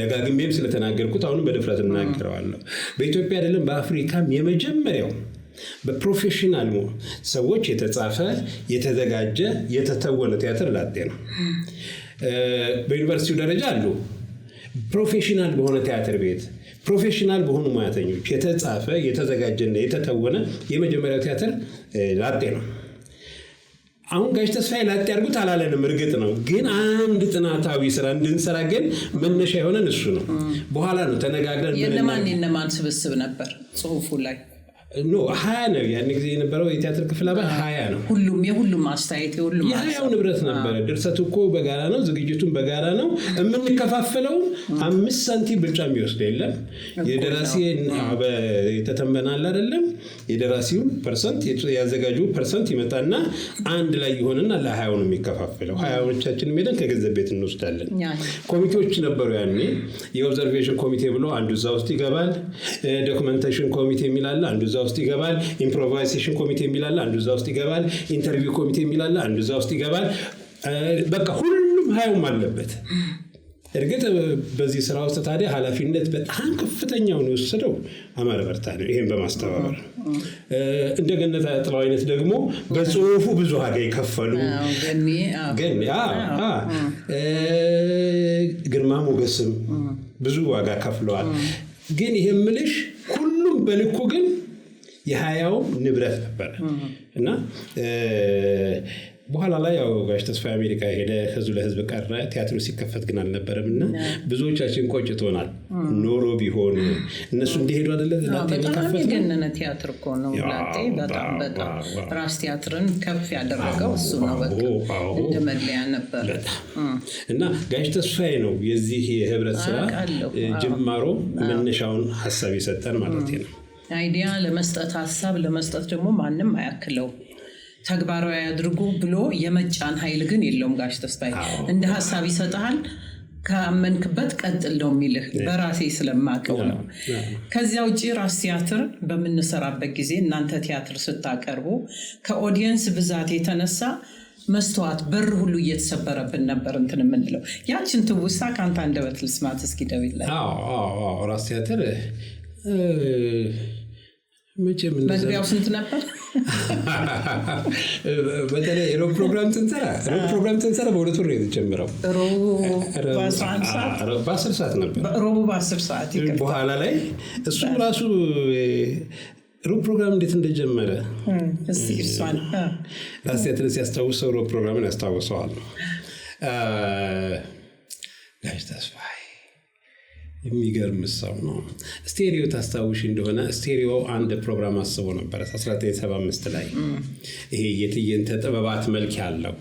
ደጋግሜም ስለተናገርኩት አሁንም በድፍረት እናገረዋለሁ። በኢትዮጵያ አይደለም በአፍሪካም የመጀመሪያው በፕሮፌሽናል ሰዎች የተጻፈ የተዘጋጀ የተተወነ ቲያትር ላጤ ነው። በዩኒቨርሲቲው ደረጃ አሉ ፕሮፌሽናል በሆነ ቲያትር ቤት ፕሮፌሽናል በሆኑ ሙያተኞች የተጻፈ የተዘጋጀና የተተወነ የመጀመሪያው ቲያትር ላጤ ነው። አሁን ጋሽ ተስፋዬ ላጤ አድርጉት አላለንም፣ እርግጥ ነው። ግን አንድ ጥናታዊ ስራ እንድንሰራ ግን መነሻ የሆነን እሱ ነው። በኋላ ነው ተነጋግረን የነማን ስብስብ ነበር ጽሁፉ ላይ 20 ነው ያን ጊዜ የነበረው የቲያትር ክፍል አባል 20 ነው። የሁሉም አስተያየት የሀያው ንብረት ነበረ። ድርሰቱ እኮ በጋራ ነው፣ ዝግጅቱን በጋራ ነው የምንከፋፈለው። 5 ሳንቲም ብልጫ የሚወስድ የለም። የደራሲ የተተመናል አይደለም። የደራሲው ፐርሰንት ያዘጋጁ ፐርሰንት ይመጣና አንድ ላይ ይሆንና ለ20 ነው የሚከፋፈለው። 20ዎቻችን ሄደን ከገንዘብ ቤት እንወስዳለን። ኮሚቴዎች ነበሩ ያኔ። የኦብዘርቬሽን ኮሚቴ ብሎ አንዱ እዛ ውስጥ ይገባል። ዶክመንቴሽን ኮሚቴ የሚላለ አንዱ እዛ ውስጥ ይገባል። ኢምፕሮቫይዜሽን ኮሚቴ የሚላለ አንዱ እዛ ውስጥ ይገባል። ኢንተርቪው ኮሚቴ የሚላለ አንዱ እዛ ውስጥ ይገባል። በቃ ሁሉም 20ም አለበት። እርግጥ በዚህ ስራ ውስጥ ታዲያ ኃላፊነት በጣም ከፍተኛውን የወሰደው አማረ በርታ ነው። ይሄን በማስተባበር እንደ ገነት ጥላው አይነት ደግሞ በጽሁፉ ብዙ ዋጋ የከፈሉ ግርማ ሞገስም ብዙ ዋጋ ከፍለዋል። ግን ይሄ ምልሽ ሁሉም በልኩ ግን የ20ው ንብረት ነበር እና በኋላ ላይ ያው ጋሽ ተስፋዬ አሜሪካ ሄደ፣ ህዝብ ለህዝብ ቀረ። ቲያትሩ ሲከፈት ግን አልነበረም እና ብዙዎቻችን ቆጭቶናል። ኖሮ ቢሆን እነሱ እንዲሄዱ አይደለ በጣም የገነነ ቲያትር እኮ ነው ላጤ። በጣም ራስ ቲያትርን ከፍ ያደረገው እሱ ነው። በቃ እንደ መለያ ነበር እና ጋሽ ተስፋዬ ነው የዚህ የህብረት ስራ ጅማሮ መነሻውን ሀሳብ ይሰጠን ማለት ነው። አይዲያ ለመስጠት ሀሳብ ለመስጠት ደግሞ ማንም አያክለው ተግባራዊ አድርጉ ብሎ የመጫን ኃይል ግን የለውም። ጋሽ ተስፋዬ እንደ ሀሳብ ይሰጣል። ካመንክበት ቀጥል ነው የሚልህ። በራሴ ስለማቀው ነው። ከዚያ ውጪ ራስ ቲያትር በምንሰራበት ጊዜ እናንተ ቲያትር ስታቀርቡ ከኦዲየንስ ብዛት የተነሳ መስተዋት በር ሁሉ እየተሰበረብን ነበር እንትን የምንለው። ያችን ትውስታ ከአንተ አንደበት ልስማት እስኪ ደውል ላይ ራስ ቲያትር መግቢያው ስንት ነበር? በተለይ ሮብ ፕሮግራም ትንሰራ በሁለት ወር ነው የተጀመረው። በ10 ሰዓት ነበር። ሮቡ በ10 ሰዓት በኋላ ላይ እሱም ራሱ ሮብ ፕሮግራም እንዴት እንደጀመረ ራስ ቲያትር ሲያስታውሰው ሮብ ፕሮግራምን ያስታውሰዋል። ጋሽ ተስፋዬ የሚገርም ሰው ነው። ስቴሪዮ ታስታውሽ እንደሆነ ስቴሪዮ አንድ ፕሮግራም አስቦ ነበር 1975 ላይ። ይሄ የትዕይንተ ጥበባት መልክ ያለው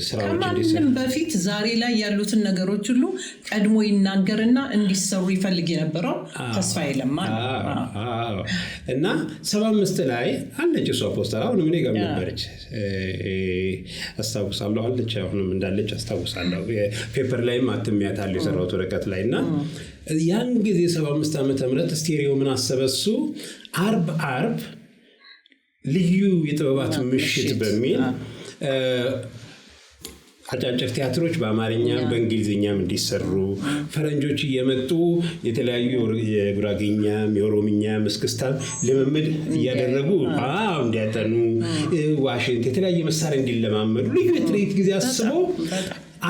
ስራዎች ከማንም በፊት ዛሬ ላይ ያሉትን ነገሮች ሁሉ ቀድሞ ይናገርና እንዲሰሩ ይፈልግ የነበረው ተስፋዬ ለማ እና 75 ላይ አለች እሷ ፖስተር። አሁን ምን ጋር ነበረች አስታውሳለሁ። አለች አሁንም እንዳለች አስታውሳለሁ። ፔፐር ላይም አትሚያታለሁ የሰራሁት ወረቀት ላይና ያን ጊዜ 75 ዓመተ ምህረት ስቴሪዮ ምን አሰበሱ አርብ ልዩ የጥበባት ምሽት በሚል አጫጭር ቲያትሮች በአማርኛም በእንግሊዝኛም እንዲሰሩ ፈረንጆች እየመጡ የተለያዩ የጉራጌኛም የኦሮምኛም እስክስታም ልምምድ እያደረጉ እንዲያጠኑ ዋሽንት የተለያየ መሳሪያ እንዲለማመዱ ልዩ የትርኢት ጊዜ አስቦ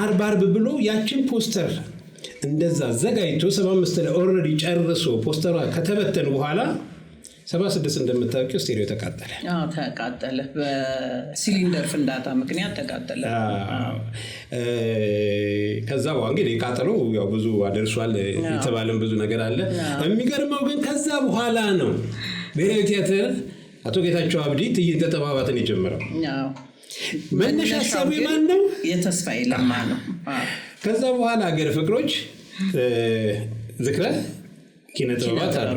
አርብ ብሎ ያችን ፖስተር እንደዛ ዘጋይቶ 75 ላይ ኦልሬዲ ጨርሶ ፖስተሯ ከተበተነ በኋላ 76 እንደምታውቂው ስቴሪዮ ተቃጠለ። ተቃጠለ። በሲሊንደር ፍንዳታ ምክንያት ተቃጠለ። ከዛ በኋላ እንግዲህ ቃጠለው ያው ብዙ አደርሷል የተባለም ብዙ ነገር አለ። የሚገርመው ግን ከዛ በኋላ ነው ብሔራዊ ቲያትር አቶ ጌታቸው አብዲ ትዕይንተ ጥበባትን የጀመረው። መነሻ ሀሳቡ ማን ነው? የተስፋዬ ለማ ነው። ከዛ በኋላ ሀገር ፍቅሮች ዝክረ ኪነ ጥበባት አሉ።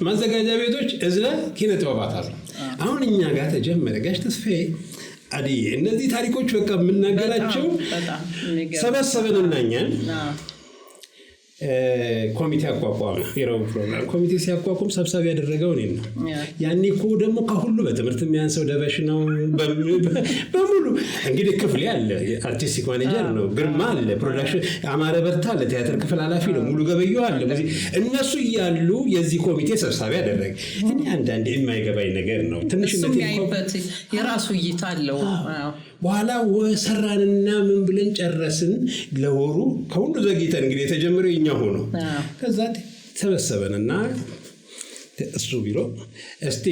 ማዘጋጃ ቤቶች እዝለ ኪነ ጥበባት አሉ። አሁን እኛ ጋር ተጀመረ። ጋሽ ተስፋዬ እነዚህ ታሪኮች በቃ የምናገራቸው ሰበሰበንና እኛን ኮሚቴ አቋቋመ። የረቡዕ ፕሮግራም ኮሚቴ ሲያቋቁም ሰብሳቢ ያደረገው እኔን ነው። ያኔ እኮ ደግሞ ከሁሉ በትምህርት የሚያንሰው ደበሽ ነው በሙሉ እንግዲህ ክፍሌ አለ፣ አርቲስቲክ ማኔጀር ነው፣ ግርማ አለ፣ ፕሮዳክሽን አማረ በርታ አለ፣ ቲያትር ክፍል ኃላፊ ነው፣ ሙሉ ገበየው አለ። እነሱ እያሉ የዚህ ኮሚቴ ሰብሳቢ ያደረገ እኔ አንዳንዴ የማይገባኝ ነገር ነው። ትንሽነት የራሱ እይታ አለው። በኋላ ሰራንና ምን ብለን ጨረስን። ለወሩ ከሁሉ ዘግይተን እንግዲህ የተጀመረው የኛ ሆኖ ከዛ ተሰበሰበንና እሱ ቢሮ እስቲ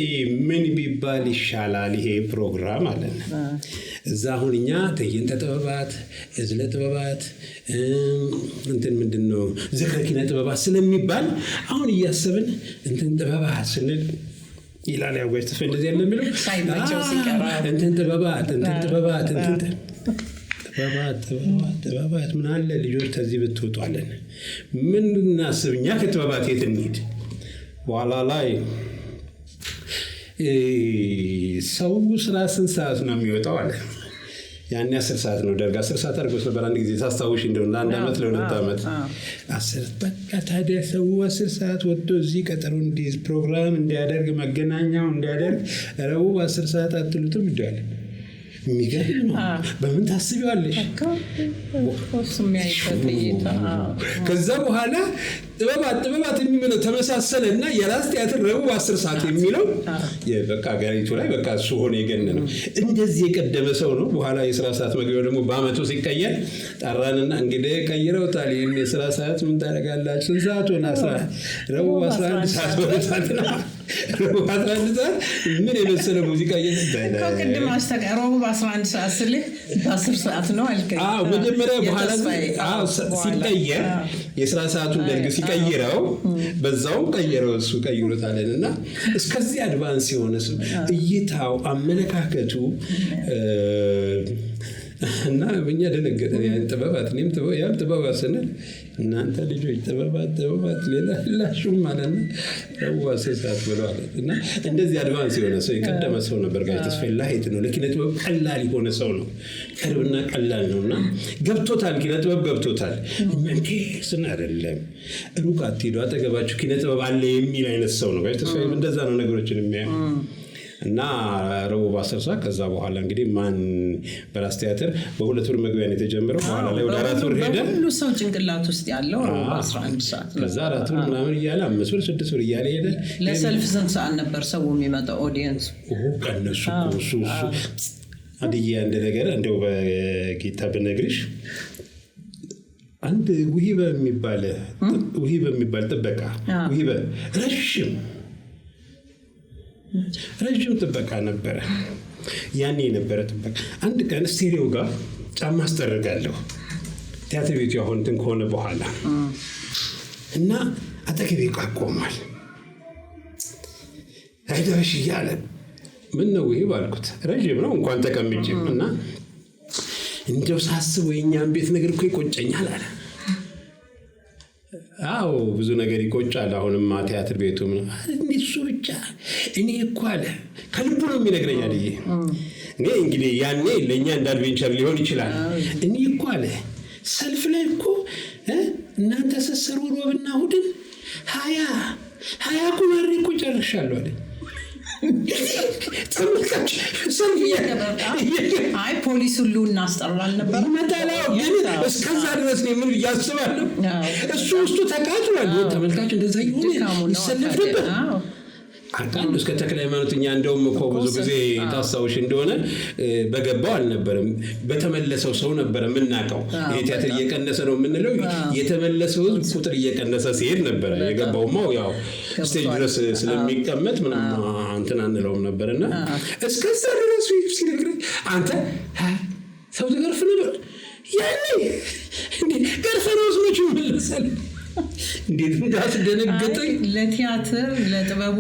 ምን ቢባል ይሻላል ይሄ ፕሮግራም አለን። እዛ አሁን እኛ ትዕይንተ ጥበባት፣ እዝለ ጥበባት እንትን ምንድነው ዝክረ ኪነ ጥበባት ስለሚባል አሁን እያሰብን እንትን ጥበባት ስንል ይላል ያጓጅ ተስፋ እንደዚህ ያለ የሚለው እንትን ጥበባት ምን አለ ልጆች ከዚህ ብትወጧለን ምን እናስብ እኛ ከጥበባት የት እንሂድ? በኋላ ላይ ሰው ስራ ስንት ሰዓት ነው የሚወጣው አለ። ያኔ 10 ሰዓት ነው ደርግ 10 ሰዓት አድርጎት ነበር አንድ ጊዜ ታስታውሽ እንደው ለአንድ ዓመት ለሁለት ዓመት 10 በቃ ታዲያ ሰው 10 ሰዓት ወጥቶ እዚህ ቀጠሮ እንዲይዝ ፕሮግራም እንዲያደርግ መገናኛው እንዲያደርግ ረቡዕ 10 ሰዓት አትሉትም ይላል። የሚገርም ነው። በምን ታስቢዋለሽ? ከዛ በኋላ ጥበባት የሚለው ተመሳሰለና የራስ ቲያትር ረቡዕ 10 ሰዓት የሚለው በቃ ጋሪቱ ላይ በቃ እሱ ሆነ የገነነው። እንደዚህ የቀደመ ሰው ነው። በኋላ የሥራ ሰዓት መግቢያው ደግሞ በአመቱ ሲቀየር ጠራንና እንግዲህ ቀይረውታል። ይሄን የሥራ ሰዓት ምን ታደርጋላችሁ? ስንት ሰዓት ሆነ? ረቡዕ 11 ሰዓት ሆነታል። ረቡዕ 11 ሰዓት ምን የመሰለ ሙዚቃ እየተባለ ቅድም አስተቀረቡ 11 ሰዓት ስልህ በ10 ሰዓት ነው አልከኝ። መጀመሪያ በኋላ ሲቀየር የሥራ ሰዓቱን ደርግ ሲቀይረው በዛው ቀይረው እሱ ቀይሮታልና እስከዚህ አድቫንስ የሆነ እይታው አመለካከቱ እና በእኛ ደነገጠ። ያን ጥበባት እኔም ያን ጥበባት ስንል እናንተ ልጆች ጥበባት ሌላ ላሹም ማለት ነው ረቡዕ 10 ሰዓት ብለዋል። እና እንደዚህ አድቫንስ የሆነ ሰው የቀደመ ሰው ነበር ጋር ተስፋዬ ላይት ነው። ለኪነ ጥበብ ቀላል የሆነ ሰው ነው። ቅርብና ቀላል ነውና ገብቶታል። ኪነ ጥበብ ገብቶታል። እንዴ ስን አይደለም ሩቅ አትሄዱ አጠገባችሁ ኪነ ጥበብ አለ የሚል አይነት ሰው ነው ጋር ተስፋዬ። እንደዛ ነው ነገሮችን የሚያየው። እና ረቡዕ 10 ሰዓት ከዛ በኋላ እንግዲህ ማን በራስ ቲያትር በሁለት ብር መግቢያ ነው የተጀመረው። በኋላ ላይ ወደ 4 ብር ሄደ። ሁሉ ሰው ጭንቅላት ውስጥ ያለው ረቡዕ 11 ሰዓት ከዛ 4 ብር ምናምን እያለ 5 ብር 6 ብር እያለ ሄደ። ለሰልፍ ስንት ሰዓት ነበር ሰው የሚመጣው ኦዲየንስ? ቀነሱ እሱ አድያ እንደ ነገር እንደው በጌታ ብነግርሽ አንድ ውሂበ የሚባል ጥበቃ ውሂበ ረጅም ጥበቃ ነበረ። ያኔ የነበረ ጥበቃ አንድ ቀን ስቴሪዮ ጋር ጫማ አስጠርጋለሁ ቲያትር ቤቱ አሁን እንትን ከሆነ በኋላ እና አጠገቤ ቆሟል። አይደረሽ እያለ ምን ነው ይሄ ባልኩት ረጅም ነው እንኳን ተቀምጬም እና እንደው ሳስበው የእኛም ቤት ነገር እኮ ይቆጨኛል አለ። አዎ ብዙ ነገር ይቆጫል። አሁንም ቲያትር ቤቱ እሱ ብቻ እኔ እኮ አለ ከልቡ ነው የሚነግረኝ አለ። እኔ እንግዲህ ያኔ ለእኛ እንደ አድቬንቸር ሊሆን ይችላል። እኔ እኮ አለ ሰልፍ ላይ እኮ እናንተ ስትሰሩ ሮብና እሑድን 20 ኩማሬ እኮ ጨርሻለሁ አለ። አይ ፖሊስ ሁሉ እናስጠራል ነበር መጣላው ግን እስከዛ ድረስ ነው ምን ያስባለሁ። እሱ ውስጡ ተቃጥሏል። ተመልካች እንደዛ ይሆነ ይሰለፍበት አንዱ እስከ ተክለ ሃይማኖት እኛ እንደውም እኮ ብዙ ጊዜ ታስታውሽ እንደሆነ በገባው አልነበረም በተመለሰው ሰው ነበር የምናውቀው። ይሄ ቲያትር እየቀነሰ ነው የምንለው የተመለሰው ቁጥር እየቀነሰ ሲሄድ ነበር። የገባውማ ያው ስቴጅ ድረስ ስለሚቀመጥ ምንም እንትን አንለውም ነበርና እስከዛ ድረስ ሲነግረኝ አንተ ሰው ተገርፍ ነበር ያኔ እንዴ ገርፈነው ስሞች ይመለሳል እንዴት እንዳስደነገጠኝ። ለቲያትር ለጥበቡ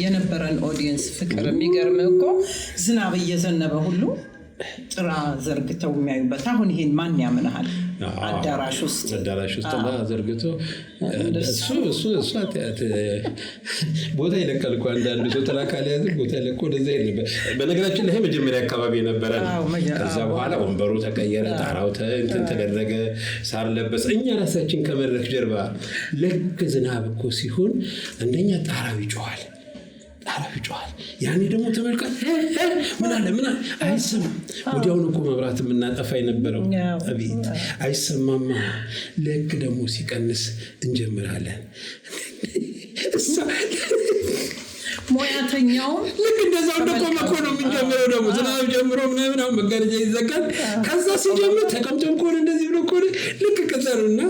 የነበረን ኦዲየንስ ፍቅር የሚገርም እኮ ዝናብ እየዘነበ ሁሉ ጥራ ዘርግተው የሚያዩበት። አሁን ይሄን ማን ያምናል? አዳራሽ ውስጥ ጥራ ዘርግቶ እሱ ቦታ ይለቃል እኮ አንዳንድ ሰው ተላካለ ያዘ ቦታ ይለቆ ወደዛ ይነበር። በነገራችን ላይ መጀመሪያ አካባቢ የነበረ ከዛ በኋላ ወንበሩ ተቀየረ፣ ጣራው እንትን ተደረገ፣ ሳር ለበሰ። እኛ ራሳችን ከመድረክ ጀርባ ልክ ዝናብ እኮ ሲሆን እንደኛ ጣራው ይጮሃል። ያኔ ደግሞ ተመልካች ምን አለ አይሰማም። ወዲያውኑ እኮ መብራት የምናጠፋ የነበረው አቤት አይሰማማ። ልክ ደግሞ ሲቀንስ እንጀምራለን። ሙያተኛው ልክ እንደዛው እንደቆመ እኮ ነው የምንጀምረው። ደግሞ ዝናብ ጀምሮ ምናምን አሁን መጋረጃ ይዘጋል። ከዛ ሲጀምር ተቀምጦም ከሆነ እንደዚህ ብሎ ከሆነ ልክ ከዛሩና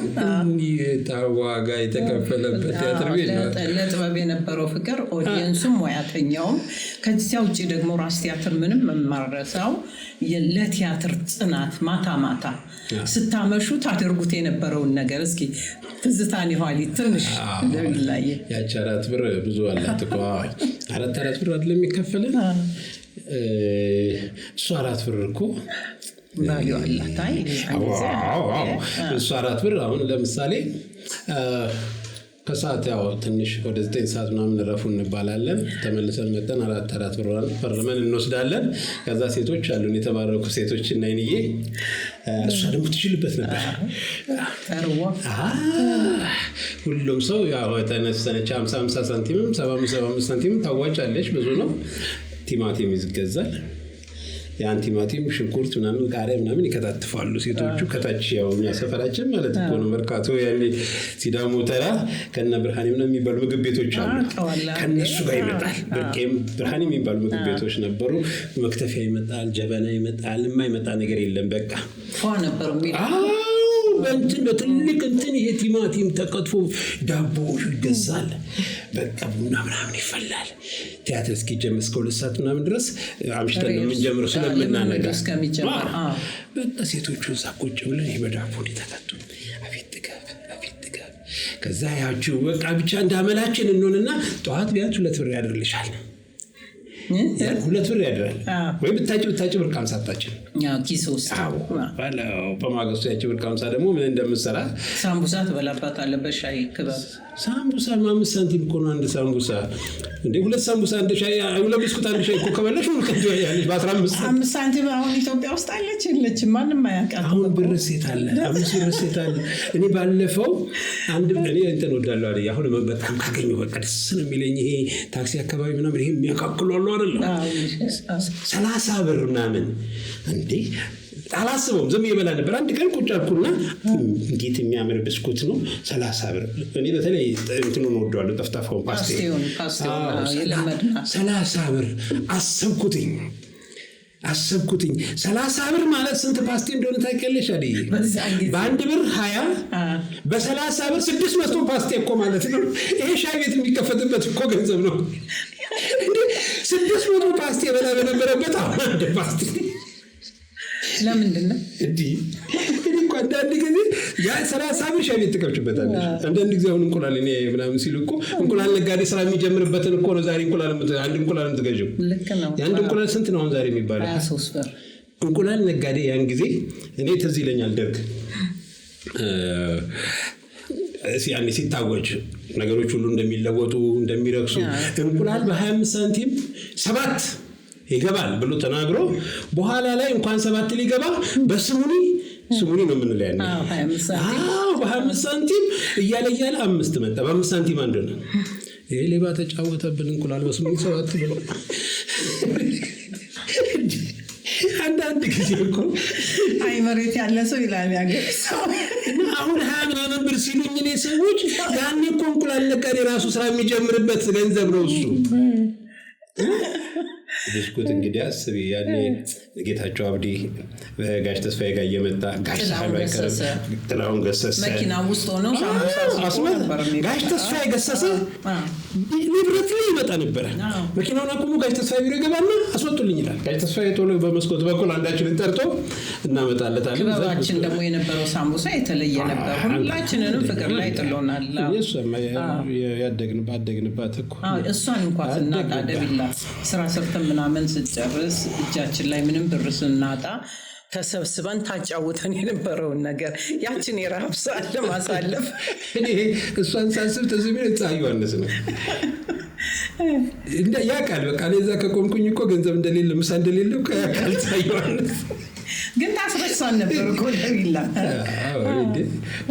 ታዋጋ የተከፈለበት ቲያትር ቤት ነው። ለጥበብ የነበረው ፍቅር ኦዲየንሱም ሙያተኛውም። ከዚያ ውጭ ደግሞ ራስ ቲያትር ምንም መማረሳው ለቲያትር ጽናት ማታ ስታመሹ ታደርጉት የነበረውን ነገር እስኪ ትዝታን ይኋሊ ትንሽ ለይላየ ያቺ 4 ብር ብዙ አላት እኮ 4 ብር አይደለም የሚከፈለን እሱ 4 ብር እኮ ባዩ አላት። አይ እሱ 4 ብር አሁን ለምሳሌ ከሰዓት ያው ትንሽ ወደ 9 ሰዓት ምናምን ረፉ እንባላለን። ተመልሰን መጠን 4 ብር ፈርመን እንወስዳለን። ከዛ ሴቶች አሉን የተባረኩ ሴቶች እና ይንዬ እሷ ደግሞ ትችልበት ነበር። ሁሉም ሰው ያው ተነስተነች 50 ሳንቲምም 75 ሳንቲምም ታዋጫለች። ብዙ ነው። ቲማቲም ይገዛል። ያን ቲማቲም ሽንኩርት ምናምን ቃሪያ ምናምን ይከታትፋሉ ሴቶቹ ከታች። ያው እኛ ሰፈራችን ማለት እኮ ነው መርካቶ ያኔ ሲዳሞ ተራ ከነ ብርሃኔ ምናምን የሚባሉ ምግብ ቤቶች አሉ። ከነሱ ጋር ይመጣል። በቄም ብርሃኔ የሚባሉ ምግብ ቤቶች ነበሩ። መክተፊያ ይመጣል፣ ጀበና ይመጣል። የማይመጣ ነገር የለም። በቃ ነበር በእንትን በትልቅ እንትን ይሄ ቲማቲም ተከትፎ ዳቦ ይገዛል። በቃ ቡና ምናምን ይፈላል። ቲያትር እስኪጀምር እስከ 2 ሰዓት ምናምን ድረስ አምሽተን ነው የምንጀምረው ስለምናነጋ። በቃ ሴቶቹ እዛ ቁጭ ብለን በዳቦ ተከቱ። አቤት ጥጋብ። ከዛ ያችሁ በቃ ብቻ እንዳመላችን እንሆንና ጠዋት ቢያንስ 2 ብር ያድርልሻል። 2 ብር ያድራል ወይ ብታጭ ብር 50 ታጭን ኪስ ውስጥ በማግስቱ ያቺ ብር 50 ደግሞ ምን እንደምትሰራ ሳምቡሳ ትበላባታለህ በሻይ ክበብ። ሳምቡሳ 5 ሳንቲም እኮ ነው አንድ ሳምቡሳ። እንደ 2 ሳምቡሳ አንድ ሻይ 2 ብስኩት አንድ ሻይ እኮ ከበላሽ ምን ከጀያለሽ በ15 ሳንቲም። አሁን ኢትዮጵያ ውስጥ አለች የለችም ማንም አያውቃትም። አሁን ብር ሴት አለ 5 ብር ሴት አለ። እኔ ባለፈው አንድ እኔ እንትን ወዳለሁ አይደል አሁን በጣም ካገኘው በቃ ደስ ነው የሚለኝ ይሄ ታክሲ አካባቢ ምናምን ይሄ የሚያካክሉ አሉ አይደል 30 ብር ምናምን እንዴ አላስበውም። ዝም ይበላ ነበር። አንድ ቀን ቁጭ አልኩና እንዴት የሚያምር ብስኩት ነው 30 ብር። እኔ በተለይ እንትኑን ወደዋለሁ ጠፍጣፋውን ፓስቴውን 30 ብር አሰብኩትኝ 30 ብር ማለት ስንት ፓስቴ እንደሆነ ታውቂያለሽ አይደል? በአንድ ብር 20 በ30 ብር 600 ፓስቴ እኮ ማለት ነው። ይሄ ሻይ ቤት የሚከፈትበት እኮ ገንዘብ ነው። 600 ፓስቴ በላ በነበረበት አሁን አንድ ፓስቴ ለምንድን ነው እዲ እንኳን አንዳንድ ጊዜ ያ 30 ብር ሻይ ቤት ትከፍችበታለሽ። አንዳንድ ጊዜ አሁን እንቁላል እኔ ምናምን ሲሉ እኮ እንቁላል ነጋዴ ስራ የሚጀምርበትን እኮ ነው ዛሬ አንድ እንቁላል የምትገዢው። ልክ ነው። የአንድ እንቁላል ስንት ነው አሁን ዛሬ የሚባለው? 23 ብር። እንቁላል ነጋዴ ያን ጊዜ እኔ ትዝ ይለኛል ደርግ ያኔ ሲታወጅ ነገሮች ሁሉ እንደሚለወጡ እንደሚረክሱ እንቁላል በ25 ሳንቲም 7 ይገባል ብሎ ተናግሮ በኋላ ላይ እንኳን 7 ሊገባ በስሙኒ ነው የምንለው ያኔ 25 ሳንቲም እያለ 5 መጣ። በ5 ሳንቲም አንድ ነው። ይሄ ሌባ ተጫወተብን እንቁላል በስሙኒ 7 ብሎ አንዳንድ ጊዜ እኮ አይ መሬት ያለ ሰው ይላል ያገር ሰው አሁን 20 ምናምን ብር ሲሉኝ እኔ ሰዎች ያኔ እኮ እንቁላል ነጋዴ ራሱ ስራ የሚጀምርበት ገንዘብ ነው እሱ። ብስኩት እንግዲህ አስቢ ያኔ ጌታቸው አብዲ ጋሽ ተስፋዬ ጋር እየመጣ ጋሽ ሳይሉ አይቀርም ጥላሁን ገሰሰ መኪና ውስጥ ሆኖ ጋሽ ተስፋዬ ገሰሰ ንብረት ላይ ይመጣ ነበር። መኪናውን አቁሞ ጋሽ ተስፋዬ ቢሮ ይገባና አስወጡልኝ ይላል። ጋሽ ተስፋዬ ቶሎ በመስኮት በኩል አንዳችንን ጠርቶ እናመጣለታለን። ክበባችን ደግሞ የነበረው ሳምቡሳ የተለየ ነበር። ሁላችንንም ፍቅር ላይ ጥሎናል። ያደግንባት እኮ እሷን እንኳን ስናጣ ደቢላ ስራ ሰርተን ምናምን ስጨርስ እጃችን ላይ ምንም ብር ስናጣ ተሰብስበን ታጫውተን የነበረውን ነገር ያችን የረሃብ ሰዓት ለማሳለፍ እኔ እሷን ሳስብ ተዝብሬ ፀሐይ ዮሐንስ ነው ያ ቃል በቃ ለዛ ከቆምኩኝ እኮ ገንዘብ እንደሌለ ምሳ እንደሌለ እኮ ያ ቃል ፀሐይ ዮሐንስ ግን ታስረሳን ነበር እኮ ደቢላ።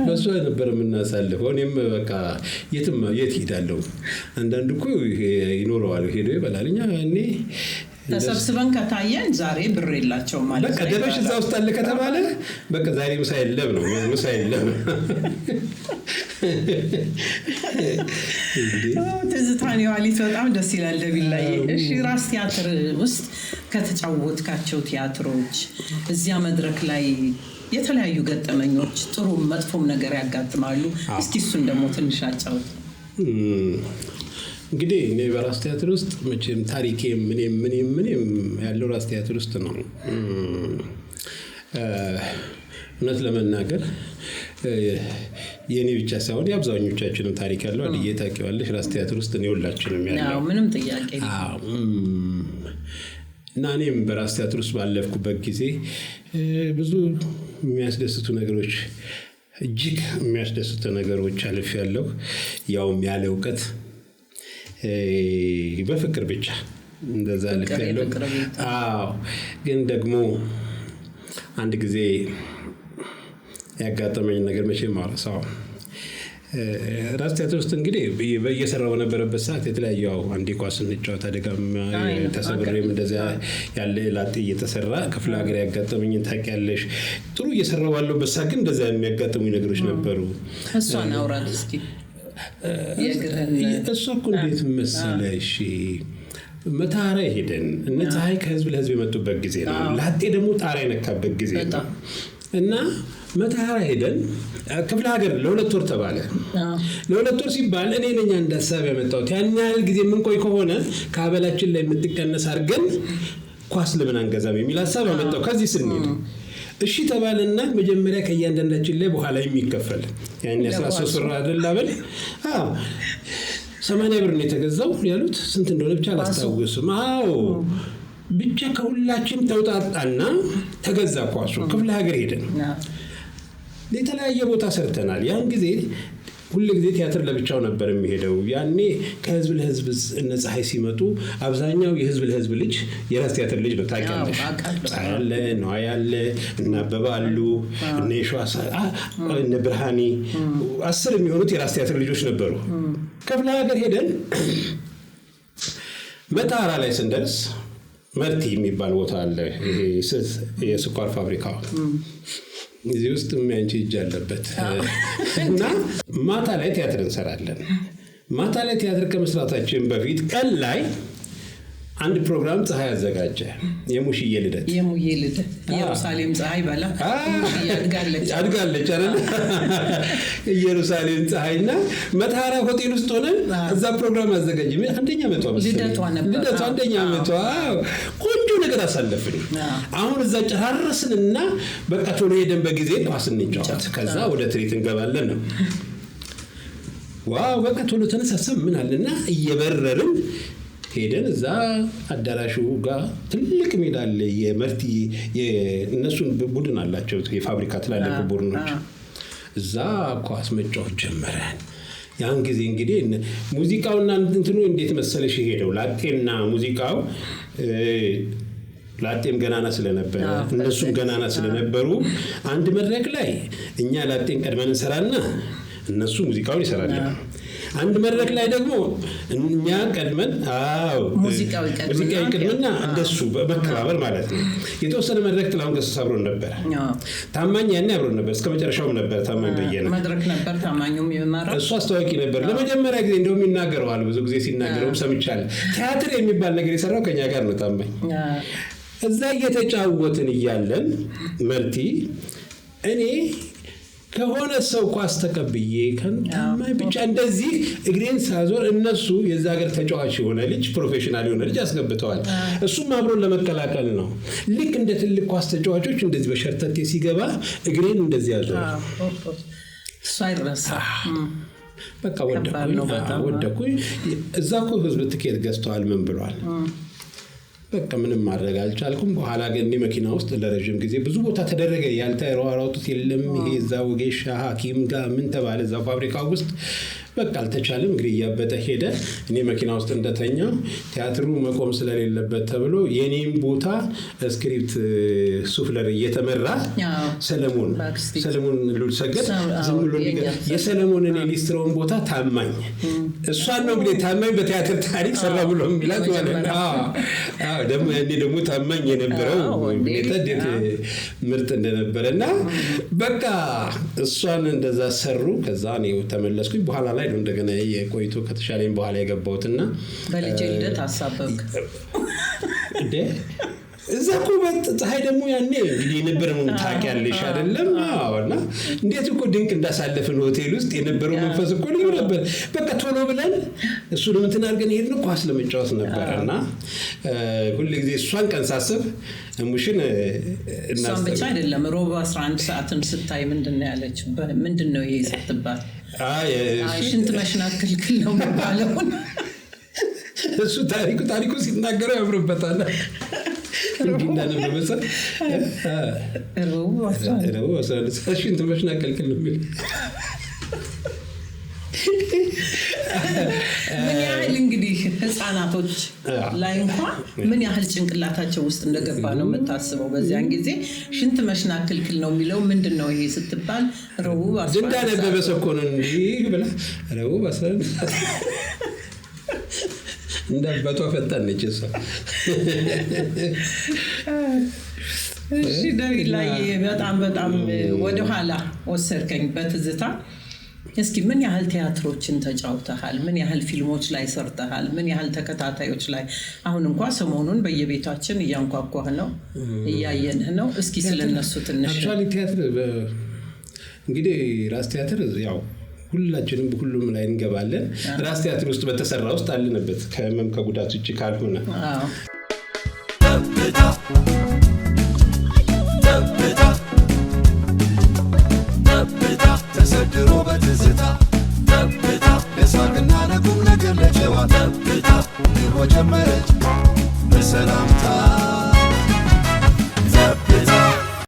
በሷ ነበር የምናሳልፈው። እኔም በቃ የት ሄዳለሁ አንዳንድ እኮ ይኖረዋል ሄዶ ይበላል። እኛ እኔ ተሰብስበን ከታየን ዛሬ ብር የላቸውም ማለት በቃ ደረሽ እዛ ውስጥ አለ ከተባለ በቃ ዛሬ ምሳ የለም ነው ምሳ የለም ትዝታን የዋሊት በጣም ደስ ይላል ደቢል ላይ። እሺ ራስ ቲያትር ውስጥ ከተጫወትካቸው ቲያትሮች እዚያ መድረክ ላይ የተለያዩ ገጠመኞች ጥሩም መጥፎም ነገር ያጋጥማሉ። እስኪ እሱን ደግሞ ትንሽ አጫውት። እንግዲህ እኔ በራስ ቲያትር ውስጥ መቼም ታሪኬ ምንም ያለው ራስ ቲያትር ውስጥ ነው። እውነት ለመናገር የኔ ብቻ ሳይሆን የአብዛኞቻችንም ታሪክ ያለው አድዬ ታውቂዋለሽ ራስ ቲያትር ውስጥ ነው ሁላችንም ያለው። ምንም ጥያቄ እና እኔም በራስ ቲያትር ውስጥ ባለፍኩበት ጊዜ ብዙ የሚያስደስቱ ነገሮች እጅግ የሚያስደስቱ ነገሮች አልፌያለሁ። ያውም ያለ እውቀት በፍቅር ብቻ እንደዛ አልፌያለሁ። ግን ደግሞ አንድ ጊዜ ያጋጠመኝ ነገር መቼም አልረሳውም። ራስ ቲያትር ውስጥ እንግዲህ በየሰራው በነበረበት ሰዓት የተለያዩ አንዴ ኳስ እንጫወት አደጋም ተሰብሬም እንደዛ ያለ ላጤ እየተሰራ ክፍለ ሀገር ያጋጠመኝን ታውቂያለሽ። ጥሩ እየሰራው ባለበት ሰዓት ግን እንደዛ የሚያጋጥሙኝ ነገሮች ነበሩ። እሷን አውራት እስኪ። እሷ እኮ እንዴት መሰለሽ መታራ ሄደን እነ ፀሐይ ከህዝብ ለህዝብ የመጡበት ጊዜ ነው። ላጤ ደግሞ ጣራ የነካበት ጊዜ ነው እና መታራ ሄደን ክፍለ ሀገር ለ2 ወር ተባለ። ለ2 ወር ሲባል እኔ ነኝ አንድ ሐሳብ ያመጣሁት። ያን ያህል ጊዜ የምንቆይ ከሆነ ከአበላችን ላይ የምትቀነስ አድርገን ኳስ ለምን አንገዛም የሚል ሐሳብ አመጣው። ከዚህ ስንሄድ እሺ ተባለና መጀመሪያ ከእያንዳንዳችን ላይ በኋላ የሚከፈል ያን 13 ብር አይደል አበል 80 ብር ነው የተገዛው ያሉት። ስንት እንደሆነ ብቻ አላስታውስም። ብቻ ከሁላችን ተውጣጣና ተገዛ ኳሱ። ክፍለ ሀገር ሄደን የተለያየ ቦታ ሰርተናል። ያን ጊዜ ሁሉ ጊዜ ቲያትር ለብቻው ነበር የሚሄደው። ያኔ ከህዝብ ለህዝብ እነ ፀሐይ ሲመጡ አብዛኛው የህዝብ ለህዝብ ልጅ የራስ ቲያትር ልጅ ነው ታውቂያለሽ። ፀሐይ አለ፣ ነዋይ አለ፣ እና አበባ አሉ፣ እነ ሸዋሳ እነ ብርሃኔ 10 የሚሆኑት የራስ ቲያትር ልጆች ነበሩ። ክፍለ ሀገር ሄደን መታራ ላይ ስንደርስ መርቲ የሚባል ቦታ አለ። ይሄ የስኳር ፋብሪካው እዚህ ውስጥ የሚያንቺ እጅ አለበት። እና ማታ ላይ ቲያትር እንሰራለን። ማታ ላይ ቲያትር ከመስራታችን በፊት ቀን ላይ አንድ ፕሮግራም ፀሐይ አዘጋጀ። የሙሽዬ ልደት ኢየሩሳሌም ፀሐይ ባላ አድጋለች አይደል? ኢየሩሳሌም ፀሐይና መታራ ሆቴል ውስጥ ሆነን እዛ ፕሮግራም አዘጋጀ። አንደኛ ዓመቷ ልደቷ አንደኛ ዓመቷ ቆንጆ ነገር አሳለፍን። አሁን እዛ ጨራረስንና በቃ ቶሎ ሄደን በጊዜ ኳስ እንጫወት ከዛ ወደ ትርኢት እንገባለን ነው። ዋው በቃ ቶሎ ተነሳሰብ ምን አለና እየበረርን ሄደን እዛ አዳራሹ ጋር ትልቅ ሜዳ አለ። የመርቲ የነሱን ቡድን አላቸው የፋብሪካ ትላልቅ ቡድኖች። እዛ ኳስ መጫወት ጀመረን። ያን ጊዜ እንግዲህ ሙዚቃውና እንትኑ እንዴት መሰለሽ ሄደው ላጤና ሙዚቃው ላጤም ገናና ስለነበረ እነሱም ገናና ስለነበሩ አንድ መድረክ ላይ እኛ ላጤን ቀድመን እንሰራና እነሱ ሙዚቃውን ይሰራሉ። አንድ መድረክ ላይ ደግሞ እኛ ቀድመን ሙዚቃው ይቀድምና እንደሱ በመከባበር ማለት ነው። የተወሰነ መድረክ ጥላሁን ገሰሰ አብሮን ነበር። ታማኝ ያኔ አብሮን ነበር እስከ መጨረሻውም ነበር። ታማኝ በየነ መድረክ ነበር። ታማኙም ይመራል። እሱ አስተዋቂ ነበር። ለመጀመሪያ ጊዜ እንደውም ይናገረዋል። ብዙ ጊዜ ሲናገረውም ሰምቻለሁ። ቲያትር የሚባል ነገር የሰራው ከኛ ጋር ነው ታማኝ። እዛ እየተጫወትን እያለን መርቲ እኔ ከሆነ ሰው ኳስ ተቀብዬ ከታማኝ ብቻ እንደዚህ እግሬን ሳዞር እነሱ የዛ ሀገር ተጫዋች የሆነ ልጅ ፕሮፌሽናል የሆነ ልጅ አስገብተዋል። እሱም አብሮን ለመቀላቀል ነው። ልክ እንደ ትልቅ ኳስ ተጫዋቾች እንደዚህ በሸርተቴ ሲገባ እግሬን እንደዚህ ያዞር። እሱ አይረሳ። በቃ ወደኩኝ። እዛ እኮ ህዝብ ትኬት ገዝተዋል ምን ብሏል። በቃ ምንም ማድረግ አልቻልኩም። በኋላ ግን መኪና ውስጥ ለረጅም ጊዜ ብዙ ቦታ ተደረገ። ያልተሯሯጡት የለም። ይሄ እዛ ወጌሻ ሐኪም ጋር ምን ተባለ እዛ ፋብሪካው ውስጥ በቃ አልተቻለም። እንግዲህ እያበጠ ሄደ። እኔ መኪና ውስጥ እንደተኛው ቲያትሩ መቆም ስለሌለበት ተብሎ የኔም ቦታ ስክሪፕት ሱፍለር እየተመራ ሰለሞን ሉልሰገድ ዝም ብሎ የሰለሞን እኔ ሊስትሮን ቦታ ታማኝ እሷን ነው እንግዲህ ታማኝ በቲያትር ታሪክ ሰራ ብሎ የሚላት ማለት ነው። ደግሞ ያኔ ደግሞ ታማኝ የነበረው እንዴት ምርጥ እንደነበረና በቃ እሷን እንደዛ ሰሩ። ከዛ ነው ተመለስኩኝ። በኋላ ላይ ነው እንደገና የቆይቶ ከተሻለኝ በኋላ የገባሁትና በልጄ ልደት አሳበብክ እንዴ? እዛ እኮ ፀሐይ ደግሞ ያኔ እንግዲህ የነበረውን ታውቂያለሽ አይደለም? አዎና እንዴት እኮ ድንቅ እንዳሳለፍን ሆቴል ውስጥ የነበረው መንፈስ እኮ ልዩ ነበር። በቃ ቶሎ ብለን እሱንም እንትን አድርገን ሄድን። ኳስ ለመጫወት ነበርና ሁሉ ጊዜ እሷን ቀን ሳስብ እሙሽን እሷን ብቻ አይደለም ሮብ 11 ሰዓትም ስታይ ምንድነው ያለች? ምንድነው ይሄ ስትባል ሽንት መሽናት ክልክል ነው የሚባለው። እሱ ታሪኩ ሲናገረው ያምርበታል። እንዲህ እንዳነበበሰ ሮብ 11 ሽንት መሽናት ክልክል ነው የሚል ምን ያህል እንግዲህ ህፃናቶች ላይ እንኳን ምን ያህል ጭንቅላታቸው ውስጥ እንደገባ ነው የምታስበው። በዚያን ጊዜ ሽንት መሽናት ክልክል ነው የሚለው ምንድነው ይሄ ስትባል ሮብ 11 እንዳነበበሰ እኮ ነው እንዲህ ብላ ሮብ 11 እንዳባቷ ፈጣን ነች እሷ። እሺ ዳዊት ላይ በጣም ወደ ኋላ ወሰድከኝ በትዝታ። እስኪ ምን ያህል ቲያትሮችን ተጫውተሃል? ምን ያህል ፊልሞች ላይ ሰርተሃል? ምን ያህል ተከታታዮች ላይ? አሁን እንኳን ሰሞኑን በየቤታችን እያንኳኳህ ነው፣ እያየንህ ነው። እስኪ ስለነሱ ትንሽ አክቹአሊ ቲያትር እንግዲህ ራስ ቲያትር ያው ሁላችንም በሁሉም ላይ እንገባለን። ራስ ቲያትር ውስጥ በተሰራ ውስጥ አለንበት ከመም ከጉዳት ውጪ ካልሆነ